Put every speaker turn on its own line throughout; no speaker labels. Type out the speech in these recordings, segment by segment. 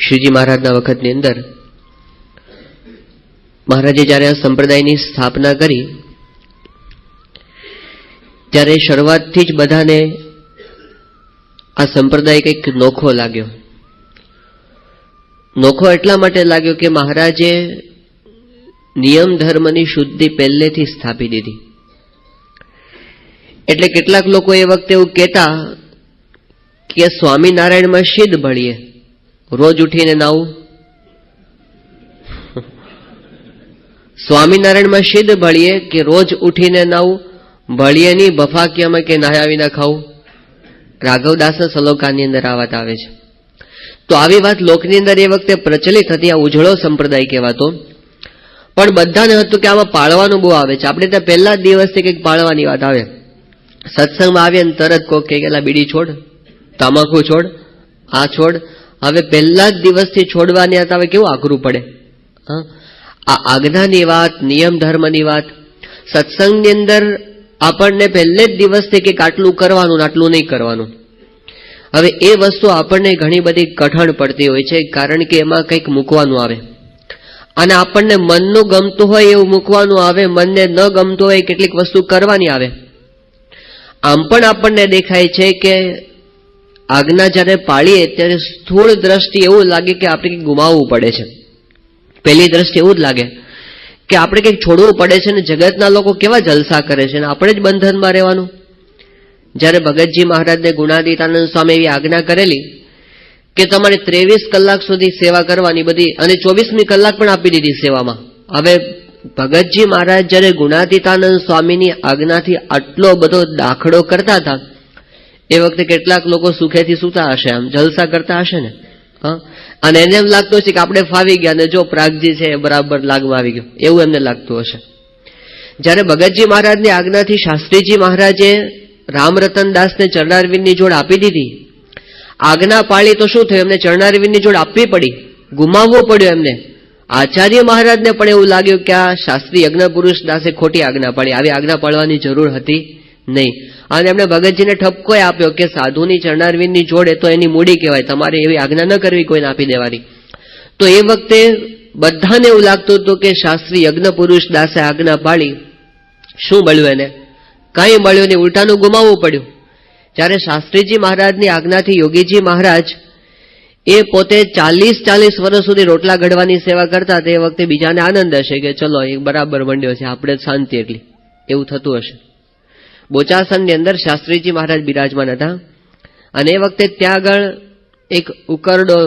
શ્રીજી મહારાજના વખતની અંદર મહારાજે જ્યારે આ સંપ્રદાયની સ્થાપના કરી ત્યારે શરૂઆતથી જ બધાને આ સંપ્રદાય કંઈક નોખો લાગ્યો. નોખો એટલા માટે લાગ્યો કે મહારાજે નિયમ ધર્મની શુદ્ધિ પહેલેથી સ્થાપી દીધી. એટલે કેટલાક લોકો એ વખતે એવું કહેતા કે સ્વામિનારાયણમાં સિદ્ધ ભળીએ, રોજ ઉઠીને નાવું. સ્વામિનારાયણમાં સિદ્ધ ભળીએ કે રોજ ઉઠીને નાવું, ભળીએ નહીં બફાકિયામાં કે નાહ્યા વિના ખાવું. રાઘવદાસના સલોકાની અંદર આ વાત આવે છે. તો આવી વાત લોકની અંદર એ વખતે પ્રચલિત હતી. આ ઉજળો સંપ્રદાય કહેવાતો. પણ બધાને હતું કે આમાં પાળવાનું બહુ આવે છે. આપણે ત્યાં પહેલા જ દિવસથી કંઈક પાળવાની વાત આવે. સત્સંગમાં આવીએ ને તરત કોક કે ગયેલા બીડી છોડ, તમાકુ છોડ, આ છોડ. હવે પહેલા જ દિવસથી છોડવાની વાત આવે, કેવું આકરું પડે. આ આજ્ઞાની વાત, નિયમ ધર્મની વાત સત્સંગની અંદર આપણને પહેલે જ દિવસથી કે આટલું કરવાનું આટલું નહીં કરવાનું. હવે એ વસ્તુ આપણને ઘણી બધી કઠણ પડતી હોય છે, કારણ કે એમાં કંઈક મૂકવાનું આવે અને આપણને મનનું ગમતું હોય એવું મૂકવાનું આવે, મનને ન ગમતું હોય કેટલીક વસ્તુ કરવાની આવે. આમ પણ આપણને દેખાય છે કે આજ્ઞા જ્યારે પાળીએ ત્યારે સ્થૂળ દ્રષ્ટિ એવું લાગે કે આપણે કંઈક ગુમાવવું પડે છે. પહેલી દ્રષ્ટિ એવું જ લાગે કે આપણે કંઈક છોડવું પડે છે ને જગતના લોકો કેવા જલસા કરે છે ને આપણે જ બંધનમાં રહેવાનું. જ્યારે ભગતજી મહારાજને ગુણાતીતાનંદ સ્વામી એવી આજ્ઞા કરેલી કે તમારે 23 કલાક સુધી સેવા કરવાની બધી, અને 24મી કલાક પણ આપી દીધી સેવામાં. હવે ભગતજી મહારાજ જ્યારે ગુણાતીતાનંદ સ્વામીની આજ્ઞાથી આટલો બધો દાખલો કરતા હતા એ વખતે કેટલાક લોકો સુખેથી સૂતા હશે, આમ જલસા કરતા હશે ને. અને એને એમ લાગતું હશે કે આપણે ફાવી ગયા ને જો પ્રાગજી છે બરાબર લાગમાં આવી ગયો, એવું એમને લાગતું હશે. જ્યારે ભગતજી મહારાજની આજ્ઞાથી શાસ્ત્રીજી મહારાજે રામરતન દાસને ચરણારવિંદની જોડ આપી દીધી. આજ્ઞા પાળી તો શું થયું, એમને ચરણારવિંદની જોડ આપવી પડી, ગુમાવવો પડ્યો એમને. આચાર્ય મહારાજને પણ એવું લાગ્યું કે આ શાસ્ત્રી યજ્ઞ પુરુષ દાસે ખોટી આજ્ઞા પાડી, આવી આજ્ઞા પાડવાની જરૂર હતી નહીં. અને એમણે ભગતજીને ઠપકો આપ્યો કે સાધુની ચરણારવિંદની જોડ એ તો એની મૂડી કહેવાય, તમારે એવી આજ્ઞા ન કરવી, કોઈને આપી દેવાની. તો એ વખતે બધાને એવું લાગતું હતું કે શાસ્ત્રી યજ્ઞ પુરુષ દાસે આજ્ઞા પાડી, શું મળ્યું એને? કાંઈ મળ્યું નહીં, ઉલટાનું ગુમાવવું પડ્યું. જ્યારે શાસ્ત્રીજી મહારાજની આજ્ઞાથી યોગીજી મહારાજ એ પોતે 40 વર્ષ સુધી રોટલા ઘડવાની સેવા કરતા, તે વખતે બીજાને આનંદ હશે કે ચલો એ બરાબર મંડ્યો છે, આપણે શાંતિ એટલી, એવું થતું હશે. બોચાસનની અંદર શાસ્ત્રીજી મહારાજ બિરાજમાન હતા અને એ વખતે ત્યાં આગળ એક ઉકરડો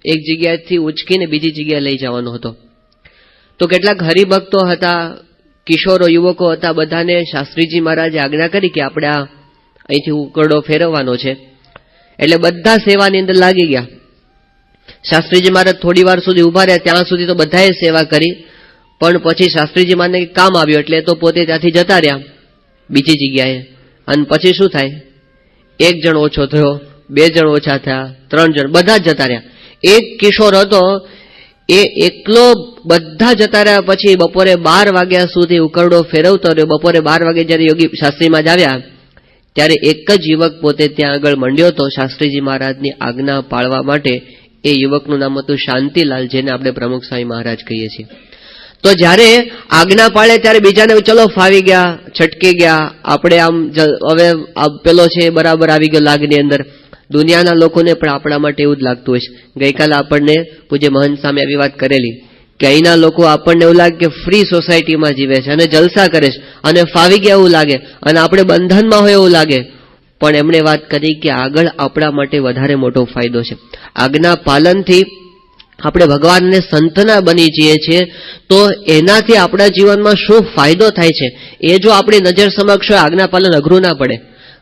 એક જગ્યાએથી ઉચકીને બીજી જગ્યાએ લઈ જવાનો હતો. તો કેટલાક હરિભક્તો હતા, કિશોરો યુવકો હતા, બધાને શાસ્ત્રીજી મહારાજે આજ્ઞા કરી કે આપણે આ અહીંથી ઉકરડો ફેરવવાનો છે. એટલે બધા સેવાની અંદર લાગી ગયા. શાસ્ત્રીજી મહારાજ થોડી વાર સુધી ઉભા રહ્યા, ત્યાં સુધી તો બધાએ સેવા કરી. પણ પછી શાસ્ત્રીજી મહારાજને કામ આવ્યું એટલે તો પોતે ત્યાંથી જતા રહ્યા બીજી જગ્યાએ. અને પછી શું થાય, એક જણ ઓછો થયો, 2 જણ ઓછા થયા, 3 જણ, બધા જ જતા રહ્યા. એક કિશોર હતો એ એકલો બધા જતા રહ્યા. પછી બપોરે 12 વાગ્યા સુધી ઉકરડો ફેરવતો રહ્યો. બપોરે 12 વાગે જયારે યોગી શાસ્ત્રીમાં જ આવ્યા ત્યારે એક જ યુવક પોતે ત્યાં આગળ મંડ્યો હતો શાસ્ત્રીજી મહારાજની આજ્ઞા પાળવા માટે. એ યુવકનું નામ હતું શાંતિલાલ, જેને આપણે પ્રમુખ સ્વામી મહારાજ કહીએ છીએ. તો જ્યારે આજ્ઞા પાળે ત્યારે બીજાને ચલો ફાવી ગયા, છટકી ગયા, આપણે આમ હવે પેલો છે બરાબર આવી ગયો લાગની અંદર. દુનિયાના લોકોને પણ આપણા માટે એવું જ લાગતું હોય છે. ગઈકાલે આપણને પૂજ્ય મહંત સામે આવી વાત કરેલી કે અહીંના લોકો આપણને એવું લાગે કે ફ્રી સોસાયટીમાં જીવે છે અને જલસા કરે છે અને ફાવી ગયા એવું લાગે અને આપણે બંધનમાં હોય એવું લાગે. પણ એમણે વાત કરી કે આગળ આપણા માટે વધારે મોટો ફાયદો છે. આજ્ઞા પાલનથી આપણે ભગવાન અને સંતના બની જઈએ છીએ તો એનાથી આપણા જીવનમાં શું ફાયદો થાય છે એ જો આપણી નજર સમક્ષ હોય, આજ્ઞા પાલન અઘરું ના પડે.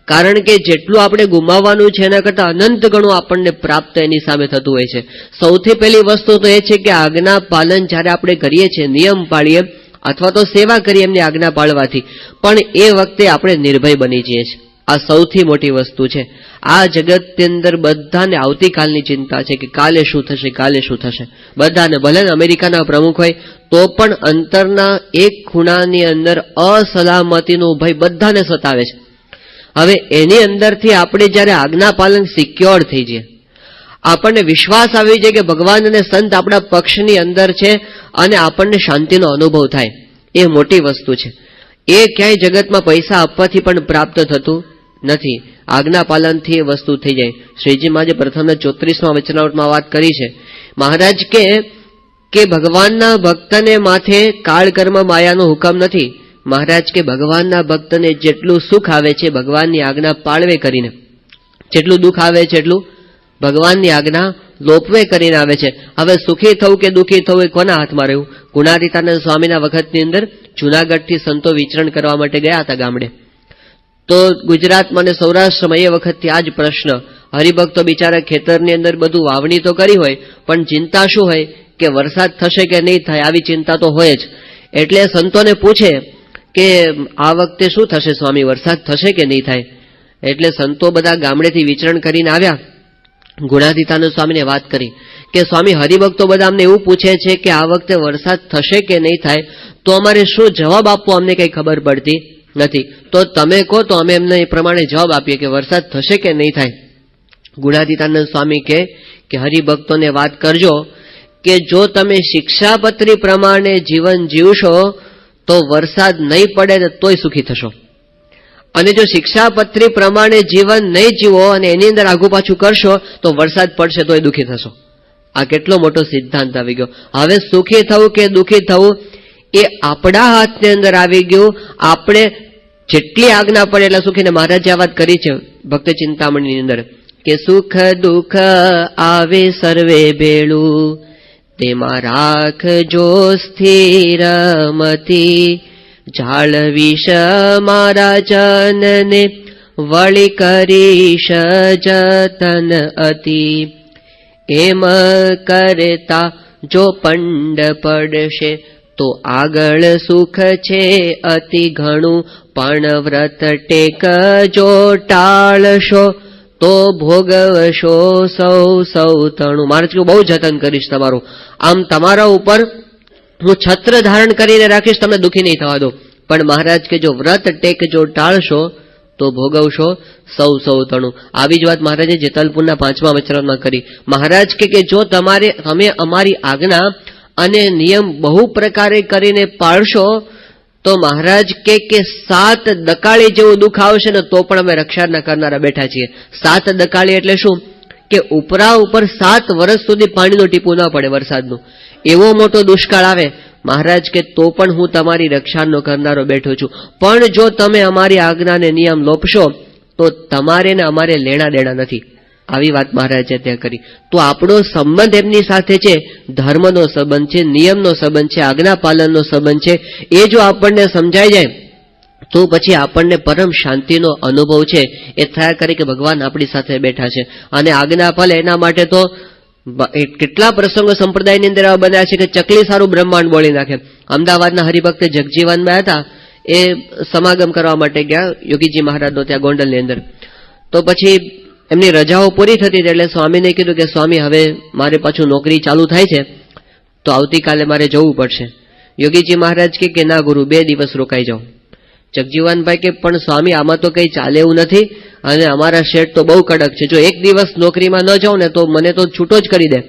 કારણ કે જેટલું આપણે ગુમાવવાનું છે એના કરતાં અનંત ગણું આપણને પ્રાપ્ત એની સામે થતું હોય છે. સૌથી પહેલી વસ્તુ તો એ છે કે આજ્ઞા પાલન જ્યારે આપણે કરીએ છીએ, નિયમ પાળીએ અથવા તો સેવા કરીએ એમની આજ્ઞા પાળવાથી, પણ એ વખતે આપણે નિર્ભય બની જઈએ છીએ. આ સૌથી મોટી વસ્તુ છે. આ જગતની અંદર બધાને આવતીકાલની ચિંતા છે કે કાલે શું થશે, કાલે શું થશે. બધાને, ભલે અમેરિકાના પ્રમુખ હોય તો પણ અંતરના એક ખૂણાની અંદર અસલામતીનો ભય બધાને સતાવે છે. હવે એની અંદરથી આપણે જ્યારે આજ્ઞા પાલન સિક્યોર થઈ જઈએ, આપણને વિશ્વાસ આવી જાય કે ભગવાન અને સંત આપણા પક્ષની અંદર છે અને આપણને શાંતિનો અનુભવ થાય, એ મોટી વસ્તુ છે. એ ક્યાંય જગતમાં પૈસા આપવાથી પણ પ્રાપ્ત થતું નથી. આજ્ઞા પાલનથી એ વસ્તુ થઈ જાય. શ્રીજી મહારાજે પ્રથમના 34મા વચનામૃતમાં વાત કરી છે. મહારાજ કે ભગવાનના ભક્તને માથે કાળ કર્મ માયાનો હુકમ નથી. મહારાજ કે ભગવાનના ભક્તને જેટલું સુખ આવે છે ભગવાનની આજ્ઞા પાળવે કરીને, જેટલું દુઃખ આવે છે એટલું ભગવાનની આજ્ઞા લોપવે કરીને આવે છે. હવે સુખી થવું કે દુઃખી થવું એ કોના હાથમાં રહ્યું? ગુણાતીતાનંદ સ્વામીના વખતની અંદર જૂનાગઢથી સંતો વિચરણ કરવા માટે ગયા હતા ગામડે. તો ગુજરાતમાં અને સૌરાષ્ટ્રમાં એ વખતથી આ જ પ્રશ્ન. હરિભક્તો બિચારા ખેતરની અંદર બધું વાવણી તો કરી હોય, પણ ચિંતા શું હોય કે વરસાદ થશે કે નહીં થાય, આવી ચિંતા તો હોય જ. એટલે સંતોને પૂછે કે આ વખતે શું થશે સ્વામી, વરસાદ થશે કે નહીં થાય? એટલે સંતો બધા ગામડેથી વિચરણ કરીને આવ્યા, ગુણાતીતાનંદ સ્વામીને વાત કરી કે સ્વામી હરિભક્તો બધા અમને એવું પૂછે છે કે આ વખતે વરસાદ થશે કે નહીં થાય, તો અમારે શું જવાબ આપવો અમને કંઈ ખબર પડતી નથી. તો તમે કહો તો અમે એમને એ પ્રમાણે જવાબ આપીએ કે વરસાદ થશે કે નહીં થાય. ગુણાતીતાનંદ સ્વામી કે હરિભક્તોને વાત કરજો કે જો તમે શિક્ષાપત્રી પ્રમાણે જીવન જીવશો તો વરસાદ નહીં પડે ને તોય સુખી થશો, અને જો શિક્ષાપત્રી પ્રમાણે જીવન નહીં જીવો અને એની અંદર આગુ પાછું કરશો તો વરસાદ પડશે તોય દુઃખી થશો. આ કેટલો મોટો સિદ્ધાંત આવી ગયો. હવે સુખી થવું કે દુઃખી થવું એ આપણા હાથની અંદર આવી ગયું. આપણે જેટલી આજ્ઞા પડે એટલા સુખીને મહારાજે આ વાત કરી છે ભક્ત ચિંતામણીની અંદર કે સુખ દુઃખ આવે સર્વે ભેળું, તેમાં રાખજો સ્થિર મતિ, જાળવીશ મારા જનને વળી કરીશ જતન અતિ, એમ કરતા જો પંડ પડશે તો આગળ સુખ છે અતિ ઘણું, પણ વ્રત ટેક જો ટાળશો તો ભોગવશો સૌ તણું. મહારાજ કે બહુ જતન કરીશ તમારું, આમ તમારા ઉપર હું છત્ર ધારણ કરીને રાખીશ, તમને દુઃખી નહીં થવા દો. પણ મહારાજ કે જો વ્રત ટેક જો ટાળશો તો ભોગવશો સૌ તણું. આવી જ વાત મહારાજે જેતલપુરના 5મા વચનામૃતમાં કરી. મહારાજ કે જો તમે અમારી આજ્ઞા અને નિયમ બહુ પ્રકારે કરીને પાળશો તો મહારાજ કે 7 દકાળી જેવું દુઃખ આવશે ને તો પણ અમે રક્ષા કરનારા બેઠા છીએ. 7 દકાળી એટલે શું કે ઉપરા ઉપર 7 વર્ષ સુધી પાણીનું ટીપું ન પડે વરસાદનું, એવો મોટો દુષ્કાળ આવે મહારાજ કે તો પણ હું તમારી રક્ષાનો કરનારો બેઠો છું. પણ જો તમે અમારી આજ્ઞાને નિયમ લોપશો તો તમારે ને અમારે લેણા દેણા નથી. આવી વાત મહારાજે ત્યાં કરી. તો આપણો સંબંધ એમની સાથે છે, ધર્મનો સંબંધ છે, નિયમનો સંબંધ છે, આજ્ઞા પાલનનો સંબંધ છે. એ જો આપણને સમજાઈ જાય તો પછી આપણને પરમ શાંતિનો અનુભવ છે એ થયા કરે કે ભગવાન આપણી સાથે બેઠા છે. અને આજ્ઞા પાલે એના માટે તો કેટલા પ્રસંગો સંપ્રદાયની અંદર એવા બન્યા છે કે ચકલી સારું બ્રહ્માંડ બોલી નાખે. અમદાવાદના હરિભક્ત જગજીવનમાં હતા, એ સમાગમ કરવા માટે ગયા યોગીજી મહારાજનો ત્યાં ગોંડલની અંદર. તો પછી એમની રજાઓ પૂરી થતી એટલે સ્વામીને કીધું કે સ્વામી હવે મારે પાછું નોકરી ચાલુ થાય છે તો આવતીકાલે મારે જવું પડશે. યોગીજી મહારાજ કે ના ગુરુ 2 દિવસ રોકાઈ જાઓ. જગજીવનભાઈ કે પણ સ્વામી આમાં તો કંઈ ચાલે એવું નથી અને અમારા શેઠ તો બહુ કડક છે, જો 1 દિવસ નોકરીમાં ન જાઉં ને તો મને તો છૂટો જ કરી દે.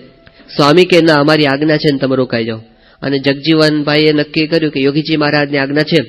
સ્વામી કે ના અમારી આજ્ઞા છે ને તમે રોકાઈ જાઓ. અને જગજીવનભાઈએ નક્કી કર્યું કે યોગીજી મહારાજની આજ્ઞા છે,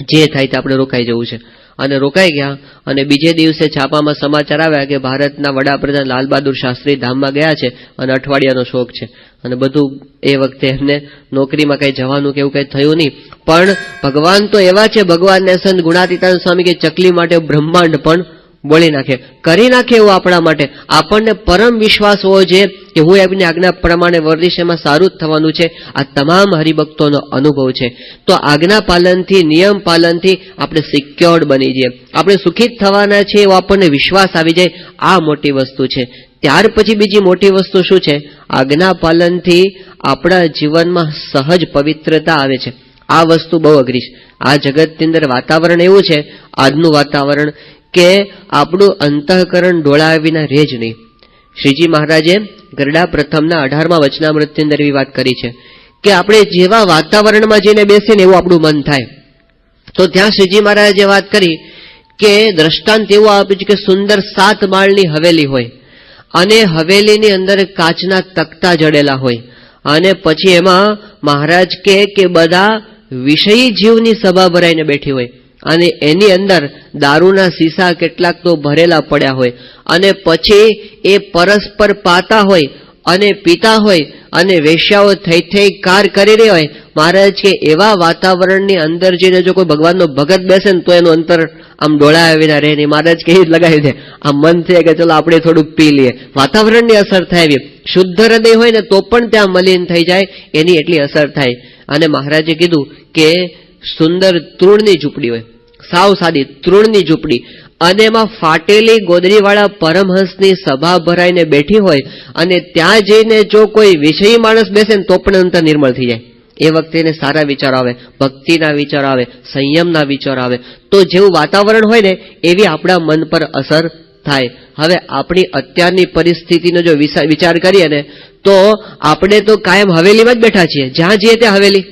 જે થાય તે આપણે રોકાઈ જવું છે. અને રોકાઈ ગયા. અને બીજે દિવસે છાપામાં સમાચાર આવ્યા કે ભારતના વડાપ્રધાન લાલબહાદુર શાસ્ત્રી ધામમાં ગયા છે અને અઠવાડિયાનો શોક છે. અને બધું એ વખતે એમને નોકરીમાં કંઈ જવાનું કે એવું કંઈ થયું નહીં. પણ ભગવાન તો એવા છે, ભગવાનને સંત ગુણાતીતાનંદ સ્વામી કે ચકલી માટે બ્રહ્માંડ પણ બોલી નાખે, કરી નાખે એવું આપણા માટે. આપણને પરમ વિશ્વાસ હોવો જોઈએ કે હું એમની આજ્ઞા પ્રમાણે વર્તીશ, એમાં સારું જ થવાનું છે. આ તમામ હરિભક્તોનો અનુભવ છે. તો આજ્ઞા પાલનથી, નિયમ પાલનથી આપણે સિક્યોર્ડ બની જઈએ, આપણે સુખી થવાના છે એવો આપણને વિશ્વાસ આવી જાય. આ મોટી વસ્તુ છે. ત્યાર પછી બીજી મોટી વસ્તુ શું છે? આજ્ઞા પાલનથી આપણા જીવનમાં સહજ પવિત્રતા આવે છે. આ વસ્તુ બહુ અઘરી છે. આ જગતની અંદર વાતાવરણ એવું છે, આજનું વાતાવરણ, કે આપણું અંતઃકરણ ડોળાવ્યા વિના રહે જ નહીં. શ્રીજી મહારાજે ગરડા પ્રથમના 18મા વચનામૃતની અંદર એવી વાત કરી છે કે આપણે જેવા વાતાવરણમાં જઈને બેસીએ ને એવું આપણું મન થાય. તો ત્યાં શ્રીજી મહારાજે વાત કરી કે દ્રષ્ટાંત એવું આપ્યું છે કે સુંદર 7 માળની હવેલી હોય અને હવેલીની અંદર કાચના તકતા જડેલા હોય, અને પછી એમાં મહારાજ કે બધા વિષયી જીવની સભા ભરાઈને બેઠી હોય, અને એની અંદર દારૂના સીસા કેટલાક તો ભરેલા પડ્યા હોય, અને પછી એ પરસ્પર પાતા હોય અને પીતા હોય, અને વેશ્યાઓ થઈ કાર કરી રહી હોય. મહારાજ કે એવા વાતાવરણની અંદર જઈને જો કોઈ ભગવાનનો ભગત બેસે ને તો એનું અંતર આમ ડોળાયા વિના રહે નહીં. મહારાજ કે લગાવી દે, આમ મન થયે કે ચલો આપણે થોડુંક પી લઈએ. વાતાવરણની અસર થાય એવી. શુદ્ધ હૃદય હોય ને તો પણ ત્યાં મલિન થઈ જાય, એની એટલી અસર થાય. અને મહારાજે કીધું કે સુંદર તૃણની ઝૂંપડી હોય, સાવ સાદી તૃણની ઝૂંપડી, અને એમાં ફાટેલી ગોદરીવાળા પરમહંસની સભા ભરાઈને બેઠી હોય, અને ત્યાં જઈને જો કોઈ વિષયી માણસ બેસે ને તો પણ અંતર નિર્મળ થઈ જાય. એ વખતે એને સારા વિચારો આવે, ભક્તિના વિચારો આવે, સંયમના વિચારો આવે. તો જેવું વાતાવરણ હોય ને એવી આપણા મન પર અસર થાય. હવે આપણી અત્યારની પરિસ્થિતિનો જો વિચાર કરીએ ને તો આપણે તો કાયમ હવેલીમાં જ બેઠા છીએ, જ્યાં જઈએ ત્યાં હવેલી.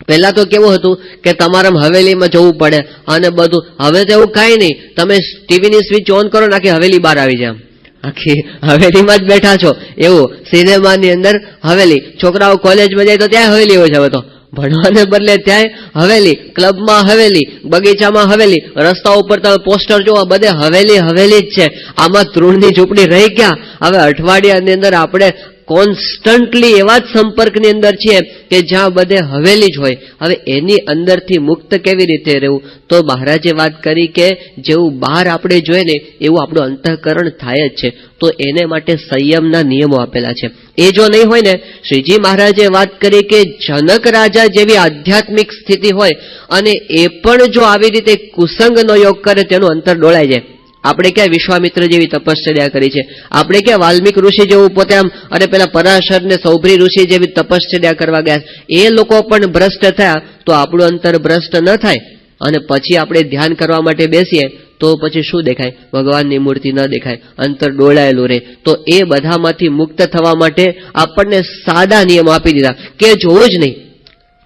પહેલા તો કેવું હતું કે તમારે હવેલીમાં જવું પડે અને બધું. હવે તો એવું કાંઈ નહીં, તમે ટીવીની સ્વિચ ઓન કરો ને આખી હવેલી બહાર આવી જાય, આખી હવેલીમાં જ બેઠા છો એવું. સિનેમાની અંદર હવેલી, છોકરાઓ કોલેજમાં જાય તો ત્યાં હવેલી હોય છે. હવે તો ભણવાને બદલે ત્યાં હવેલી, ક્લબમાં હવેલી, બગીચામાં હવેલી, રસ્તા ઉપર તમે પોસ્ટર જોવા બધે હવેલી હવેલી જ છે. આમાં તૃણની ઝૂંપડી રહી ગયા. હવે અઠવાડિયાની અંદર આપણે કોન્સ્ટન્ટલી એવા જ સંપર્કની અંદર છીએ કે જ્યાં બધે હવેલી જ હોય. હવે એની અંદરથી મુક્ત કેવી રીતે રહેવું? તો મહારાજે વાત કરી કે જેવું બહાર આપણે જોઈએ ને એવું આપણું અંતઃકરણ થાય જ છે. તો એને માટે સંયમના નિયમો આપેલા છે. એ જો નહીં હોય ને, શ્રીજી મહારાજે વાત કરી કે જનક રાજા જેવી આધ્યાત્મિક સ્થિતિ હોય અને એ પણ જો આવી રીતે કુસંગનો યોગ કરે તેનું અંતર ડોળાઈ જાય. આપણે ક્યાં વિશ્વામિત્ર જેવી તપશ્ચર્યા કરી છે? આપણે ક્યાં વાલ્મીક ઋષિ જેવું પોતે આમ અને પેલા પરાશર ને સૌભરી ઋષિ જેવી તપશ્ચર્યા કરવા ગયા? એ લોકો પણ ભ્રષ્ટ થયા, તો આપણું અંતર ભ્રષ્ટ ન થાય. અને પછી આપણે ધ્યાન કરવા માટે બેસીએ તો પછી શું દેખાય? ભગવાનની મૂર્તિ ન દેખાય, અંતર ડોળાયેલું રહે. તો એ બધામાંથી મુક્ત થવા માટે આપણને સાદા નિયમો આપી દીધા કે જોવું જ નહીં.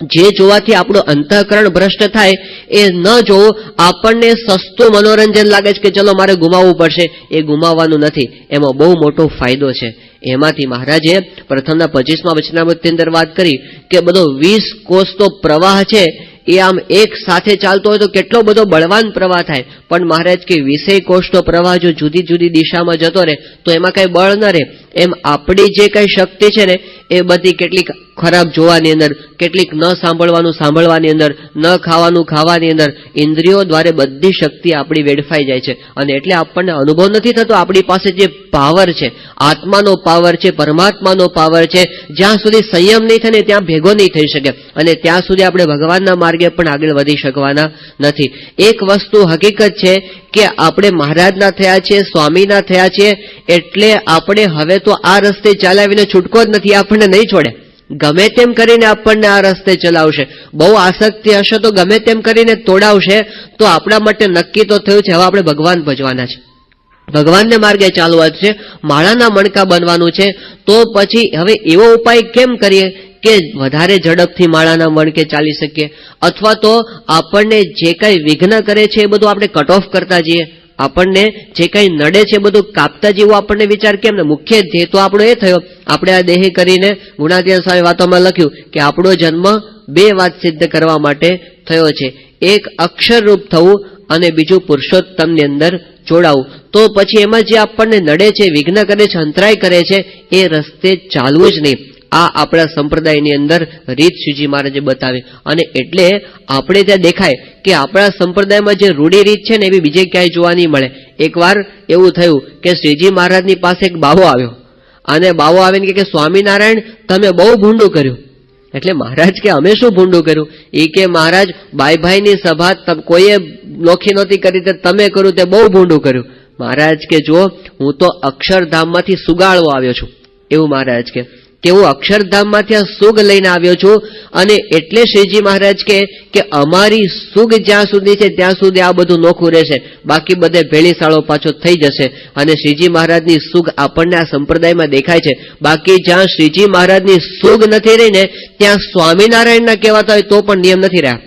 જે જોવાથી આપણું અંતઃકરણ ભ્રષ્ટ થાય એ ન જોવું. આપણને સસ્તું મનોરંજન લાગે છે કે ચલો મારે ગુમાવવું પડશે, એ ગુમાવવાનું નથી, એમાં બહુ મોટો ફાયદો છે. એમાંથી મહારાજે પ્રથમના 25મા વચનામૃતની અંદર વાત કરી કે બધો 20 કોષનો પ્રવાહ છે એ આમ એક સાથે ચાલતો હોય તો કેટલો બધો બળવાન પ્રવાહ થાય. પણ મહારાજ કે 20 કોષનો પ્રવાહ જો જુદી જુદી દિશામાં જતો રહે તો એમાં કઈ બળ ન રહે. એમ આપણી જે કઈ શક્તિ છે ને એ બધી કેટલીક ખરાબ જોવાની અંદર, કેટલીક ન સાંભળવાની અંદર, ન ખાવાની અંદર, ઇન્દ્રિયો દ્વારા બધી શક્તિ આપણી વેડફાઈ જાય છે. અને એટલે આપણને અનુભવ નથી થતો આપણી પાસે જે પાવર છે, આત્માનો પાવર છે, પરમાત્માનો પાવર છે, જ્યાં સુધી સંયમ નહીં થાય ને ત્યાં ભેગો નહીં થઈ શકે, અને ત્યાં સુધી આપણે ભગવાનના માર્ગે પણ આગળ વધી શકવાના નથી. એક વસ્તુ હકીકત છે કે આપણે મહારાજના થયા છીએ, સ્વામીના થયા છીએ, એટલે આપણે હવે તો આ રસ્તે ચાલાવીને છૂટકો જ નથી. આપણને નહીં છોડે, ગમે તેમ કરીને આપણને આ રસ્તે ચલાવશે. બહુ આસક્તિ હશે તો ગમે તેમ કરીને તોડાવશે. તો આપણા માટે નક્કી તો થયું છે હવે આપણે ભગવાન ભજવાના છે, ભગવાનને માર્ગે ચાલવા છે, માળાના મણકા બનવાનું છે. તો પછી હવે એવો ઉપાય કેમ કરીએ કે વધારે ઝડપથી માળાના મણકે ચાલી શકીએ? અથવા તો આપણને જે કઈ વિઘ્ન કરે છે એ બધું આપણે કટ ઓફ કરતા જઈએ, આપણને જે કઈ નડે છે બધું કાપતા જેવું આપણને વિચાર કેમ ને? મુખ્ય ધ્યેય તો આપણો એ થયો. આપણે આ દેહ કરીને ગુણાતીત સ્વામી વાતોમાં લખ્યું કે આપણો જન્મ 2 વાત સિદ્ધ કરવા માટે થયો છે. એક અક્ષરરૂપ થવું અને બીજું પુરુષોત્તમની અંદર જોડાવું. તો પછી એમાં જે આપણને નડે છે, વિઘ્ન કરે છે, અંતરાય કરે છે, એ રસ્તે ચાલવું જ નહીં. આ આપણા સંપ્રદાયની અંદર રીત શ્રીજી મહારાજે બતાવી. અને એટલે આપણે ત્યાં દેખાય કે આપણા સંપ્રદાયમાં જે રૂઢી રીત છે ને એવી બીજે ક્યાંય જોવા નહીં મળે. એકવાર એવું થયું કે શ્રીજી મહારાજની પાસે એક બાવો આવ્યો, અને બાવો આવીને કે સ્વામિનારાયણ તમે બહુ ભૂંડું કર્યું. એટલે મહારાજ કે અમે શું ભૂંડું કર્યું? એ કે મહારાજ ભાઈની સભા કોઈએ નોખી નહોતી કરી તે તમે કર્યું, તે બહુ ભૂંડું કર્યું. મહારાજ કે જો હું તો અક્ષરધામમાંથી સુગાળવો આવ્યો છું, એવું મહારાજ કે હું અક્ષરધામમાંથી આ સુગ લઈને આવ્યો છું. અને એટલે શ્રીજી મહારાજ કે અમારી સુગ જ્યાં સુધી છે ત્યાં સુધી આ બધું નોખું રહેશે, બાકી બધે ભેળીસાળો પાછો થઈ જશે. અને શ્રીજી મહારાજની સુગ આપણને આ સંપ્રદાયમાં દેખાય છે. બાકી જ્યાં શ્રીજી મહારાજની સુગ નથી રહી ને ત્યાં સ્વામિનારાયણના કહેવાતા હોય તો પણ નિયમ નથી રહ્યા.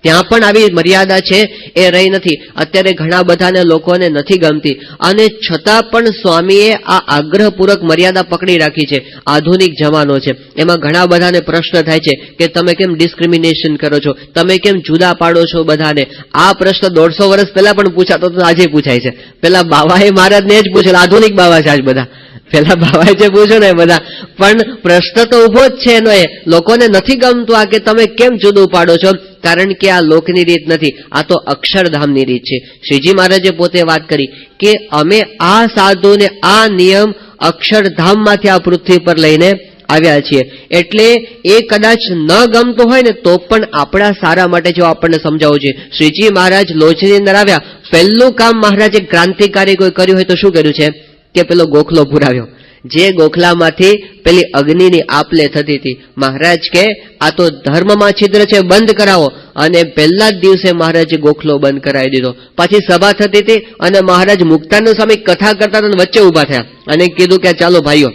ત્યાં પણ આવી મર્યાદા છે એ રહી નથી. અત્યારે ઘણા બધાને લોકોને નથી ગમતી અને છતાં પણ સ્વામીએ આ આગ્રહપૂર્વક મર્યાદા પકડી રાખી છે. આધુનિક જમાનો છે, એમાં ઘણા બધાને પ્રશ્ન થાય છે કે તમે કેમ ડિસ્ક્રિમિનેશન કરો છો, તમે કેમ જુદા પાડો છો બધાને. આ પ્રશ્ન 150 વર્ષ પહેલા પણ પૂછાતો તો આજે પૂછાય છે. પેલા બાવાએ મહારાજને જ પૂછેલો, આધુનિક બાવા છે આજ બધા, પેલા બાવાએ જે પૂછ્યું ને બધા. પણ પ્રશ્ન તો ઉભો જ છે એનો, એ લોકોને નથી ગમતું આ કે તમે કેમ જુદું પાડો છો, કારણ કે આ લોકની રીત નથી, આ તો અક્ષરધામની રીત છે. શ્રીજી મહારાજે પોતે વાત કરી કે અમે આ સાધુને આ નિયમ અક્ષરધામમાંથી આ પૃથ્વી પર લઈને આવ્યા છીએ. એટલે એ કદાચ ન ગમતું હોય ને તો પણ આપણા સારા માટે જો આપણને સમજાવવું છે. શ્રીજી મહારાજ લોચની અંદર આવ્યા, પહેલું કામ મહારાજે ક્રાંતિકારી કોઈ કર્યું હોય તો શું કર્યું છે કે પેલો ગોખલો પુરાવ્યો. જે ગોખલામાંથી પેલી અગ્નિની આપલે થતી હતી, મહારાજ કે આ તો ધર્મમાં છિદ્ર છે, બંધ કરાવો. અને પહેલા જ દિવસે મહારાજે ગોખલો બંધ કરાવી દીધો. પાછી સભા થતી હતી અને મહારાજ મુક્તાનંદ સ્વામી કથા કરતા હતા, વચ્ચે ઉભા થયા અને કીધું કે ચાલો ભાઈઓ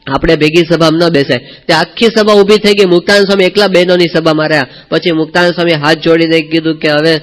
આપણે ભેગી સભામાં ન બેસાય. તે આખી સભા ઉભી થઈ ગઈ. મુક્તાનંદ સ્વામી એકલા બહેનોની સભામાં રહ્યા. પછી મુક્તાનંદ સ્વામી હાથ જોડીને કીધું કે હવે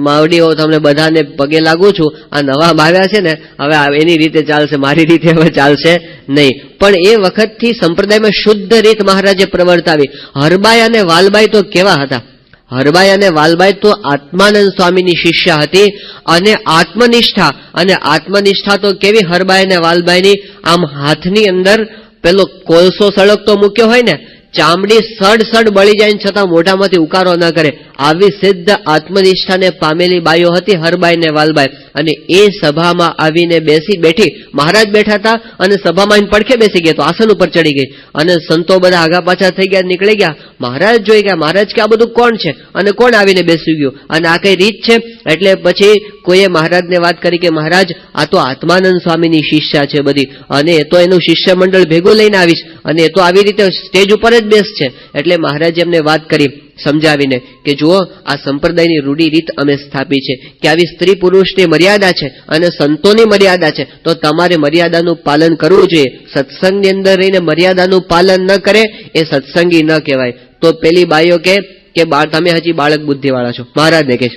માવડીઓ તમને બધાને પગે લાગુ છું, આ નવા આવ્યા છે ને હવે એની રીતે ચાલશે, મારી રીતે હવે ચાલશે નહીં. પણ એ વખતથી સંપ્રદાયમાં શુદ્ધ રીત મહારાજે પ્રવર્તાવી. હરબાઈ અને વાલબાઈ તો કેવા હતા, હરબાઈ અને વાલબાઈ તો આત્માનંદ સ્વામીની શિષ્ય હતી અને આત્મનિષ્ઠા તો કેવી હરબાઈ અને વાલબાઈની, આમ હાથની અંદર પેલો કોલસો સળગતો મૂક્યો હોય ને, ચામડી સડ બળી જાય છતાં મોઢામાંથી ઉકારો ન કરે, આવી સિદ્ધ આત્મનિષ્ઠાને પામેલી બાઈઓ હતી હરબાઈ ને વાલબાઈ. અને એ સભામાં આવીને બેઠી, મહારાજ બેઠા હતા અને સભામાં પડખે બેસી ગયા, તો આસન ઉપર ચડી ગઈ અને સંતો બધા આગા પાછા થઈ ગયા, નીકળી ગયા. મહારાજ જોઈ ગયા, મહારાજ કે આ બધું કોણ છે અને કોણ આવીને બેસી ગયું અને આ કઈ રીત છે. એટલે પછી કોઈએ મહારાજને વાત કરી કે મહારાજ આ તો આત્માનંદ સ્વામીની શિષ્યા છે બધી, અને એ તો એનું શિષ્ય મંડળ ભેગું લઈને આવીશ અને એ તો આવી રીતે સ્ટેજ ઉપર જ બેસ છે. એટલે મહારાજે એમને વાત કરી સમજાવીને કે જુઓ આ સંપ્રદાયની રૂઢી રીત અમે સ્થાપી છે કે આવી સ્ત્રી પુરુષની મર્યાદા છે અને સંતોની મર્યાદા છે, તો તમારે મર્યાદાનું પાલન કરવું જોઈએ. સત્સંગની અંદર રહીને મર્યાદાનું પાલન ન કરે એ સત્સંગી ન કહેવાય. તો પેલી બાઈઓ કે તમે હજી બાળક બુદ્ધિવાળા છો. મહારાજને કહે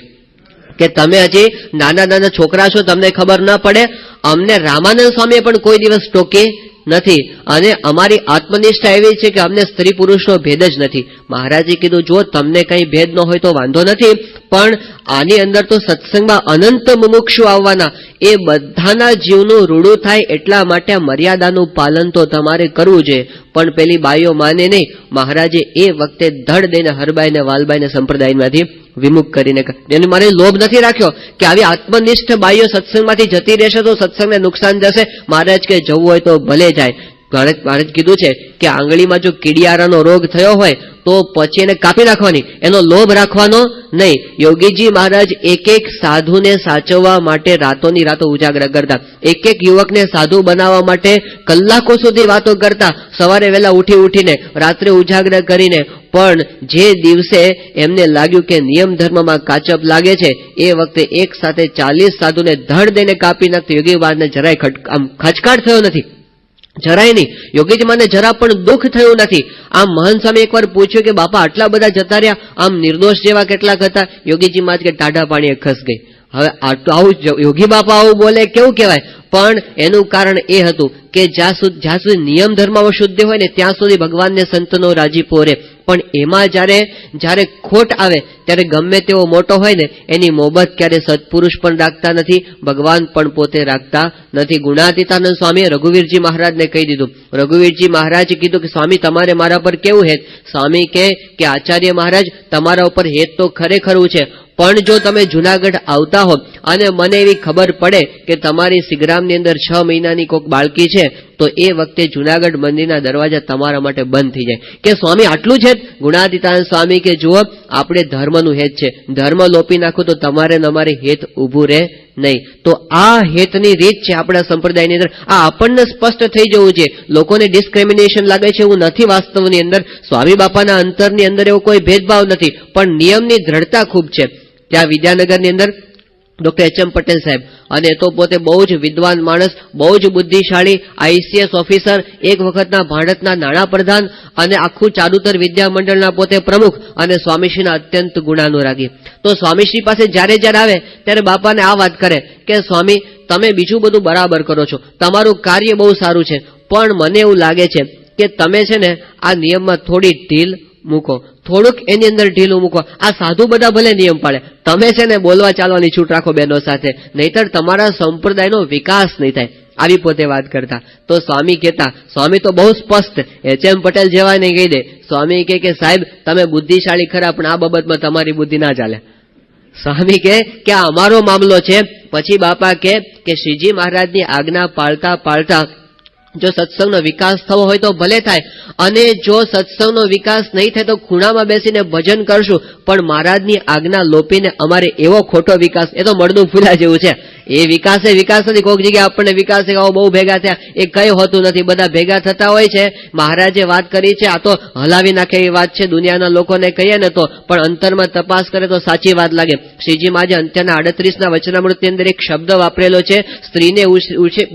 કે તમે હજી નાના છોકરા છો, તમને ખબર ન પડે. અમને રામાનંદ સ્વામીએ પણ કોઈ દિવસ ટોકી નથી અને અમારી આત્મનિષ્ઠા એવી છે કે અમને સ્ત્રી પુરુષનો ભેદ જ નથી. મહારાજે કીધું જો તમને કઈ ભેદ ન હોય તો વાંધો નથી, પણ આની અંદર તો સત્સંગમાં અનંત મુમુક્ષુ આવવાના, એ બધાના જીવનું રૂડું થાય એટલા માટે મર્યાદાનું પાલન તો તમારે કરવું જોઈએ. પણ પેલી બાઈઓ માને નહીં. મહારાજે એ વખતે ધડ દઈને હરબાઈને વાલબાઈને સંપ્રદાયમાંથી વિમુખ કરીને, એની મારે લોભ નથી રાખ્યો કે આવી આત્મનિષ્ઠ બાઈઓ સત્સંગમાંથી જતી રહેશે તો સત્સંગને નુકસાન જશે. મહારાજ કે જવું હોય તો ભલે જાય. મહારાજ કીધું છે કે આંગળીમાં જો કીડિયારાનો રોગ થયો હોય તો પછી એને કાપી નાખવાની, એનો લોભ રાખવાનો નહીં. યોગીજી મહારાજ એક સાધુને સાચવવા માટે રાતોની રાતો ઉજાગરા કરતા, એક યુવકને સાધુ બનાવવા માટે કલાકો સુધી વાતો કરતા, સવારે વહેલા ઉઠીને રાત્રે ઉજાગરા કરીને. પણ જે દિવસે એમને લાગ્યું કે નિયમ ધર્મમાં કાચપ લાગે છે, એ વખતે એક સાથે 40 સાધુને ધડ દઈને કાપી નાખતી. યોગી મહારાજને જરાય ખચકાટ થયો નથી, જરાય નહીં. યોગીજી મને જરા પણ દુઃખ થયું નથી. આમ મહંત સ્વામી એકવાર પૂછ્યું કે બાપા આટલા બધા જતા રહ્યા, આમ નિર્દોષ જેવા કેટલાક હતા? યોગીજી મહારાજ કે ટાઢા પાણીએ ખસ ગઈ. હવે આવું યોગી બાપા આવું બોલે કેવું કહેવાય? પણ એનું કારણ એ હતું કે જ્યાં સુધી નિયમ ધર્મમાં શુદ્ધ હોય ને ત્યાં સુધી ભગવાનને સંતનો રાજીપો રહે. પણ એમાં જ્યારે ખોટ આવે ત્યારે ગમે તેવો મોટો હોય ને એની મોહબત ક્યારે સત્પુરુષ પણ રાખતા નથી, ભગવાન પણ પોતે રાખતા નથી. ગુણાતીતાનંદ સ્વામીએ રઘુવીરજી મહારાજને કહી દીધું. રઘુવીરજી મહારાજે કીધું કે સ્વામી તમારે મારા પર કેવું હેત? સ્વામી કે આચાર્ય મહારાજ તમારા ઉપર હેત તો ખરેખરું છે, પણ જો તમે જુનાગઢ આવતા હો અને મને એવી ખબર પડે કે તમારી સિગ્રામની અંદર 6 મહિનાની કોઈક બાળકી છે, તો એ વખતે જુનાગઢ મંદિરના દરવાજા તમારા માટે બંધ થઈ જાય. કે સ્વામી આટલું છે? ગુણાતીતાનંદ સ્વામી કે જુઓ આપણે ધર્મનું હેત છે, ધર્મ લોપી નાખો તો તમારે ને અમારે હેત ઊભું રહે નહીં. તો આ હેતની રીત છે આપણા સંપ્રદાયની અંદર. આ આપણને સ્પષ્ટ થઈ જવું છે. લોકોને ડિસ્ક્રિમિનેશન લાગે છે એવું નથી વાસ્તવની અંદર. સ્વામી બાપાના અંતરની અંદર એવો કોઈ ભેદભાવ નથી, પણ નિયમની દ્રઢતા ખૂબ છે. ત્યાં વિદ્યાનગરની અંદર ડોક્ટર એચ.એમ. પટેલ સાહેબ, અને તો પોતે બહુ જ વિદ્વાન માણસ, બહુ જ બુદ્ધિશાળી, આઈસીએસ ઓફિસર, એક વખતના ભારતના નાણાપ્રધાન અને આખું ચારુતર વિદ્યા મંડળના પોતે પ્રમુખ અને સ્વામીશ્રીના અત્યંત ગુણાનુરાગી. તો સ્વામીશ્રી પાસે જ્યારે જ્યારે આવે ત્યારે બાપાને આ વાત કરે કે સ્વામી, તમે બીજું બધું બરાબર કરો છો, તમારું કાર્ય બહુ સારું છે, પણ મને એવું લાગે છે કે તમે છે ને આ નિયમમાં થોડી ઢીલ મૂકો, થોડુંક એની અંદર ઢીલું મૂકો. આ સાધુ બધા ભલે નિયમ પાડે, તમે છે ને બોલવા ચાલવાની છૂટ રાખો બહેનો સાથે, નહીતર તમારા સંપ્રદાયનો વિકાસ નહીં થાય. આવી પોતે વાત કરતા. તો સ્વામી કહેતા, સ્વામી તો બહુ સ્પષ્ટ એચ.એમ. પટેલ જેવા નહીં કહી દે. સ્વામી કહે કે સાહેબ તમે બુદ્ધિશાળી ખરા, પણ આ બાબતમાં તમારી બુદ્ધિ ના ચાલે. સ્વામી કહે કે આ અમારો મામલો છે. પછી બાપા કહે કે શ્રીજી મહારાજની આજ્ઞા પાળતા પાળતા જો સત્સંગનો વિકાસ થવો હોય તો ભલે થાય, અને જો સત્સંગનો વિકાસ નહીં થાય તો ખૂણામાં બેસીને ભજન કરશું, પણ મહારાજની આજ્ઞા લોપીને અમારે એવો ખોટો વિકાસ, એ તો મળદું ફૂલા જેવું છે, એ વિકાસ નથી. કોઈક જગ્યાએ આપણને વિકાસ બહુ ભેગા થયા, એ કઈ હોતું નથી. બધા ભેગા થતા હોય છે. મહારાજે વાત કરી છે, આ તો હલાવી નાખે એવી વાત છે, દુનિયાના લોકોને કહીએ ને તો, પણ અંતરમાં તપાસ કરે તો સાચી વાત લાગે. શ્રીજી મહારાજે અંત્યના 38ના વચનામૃતની અંદર એક શબ્દ વાપરેલો છે, સ્ત્રીને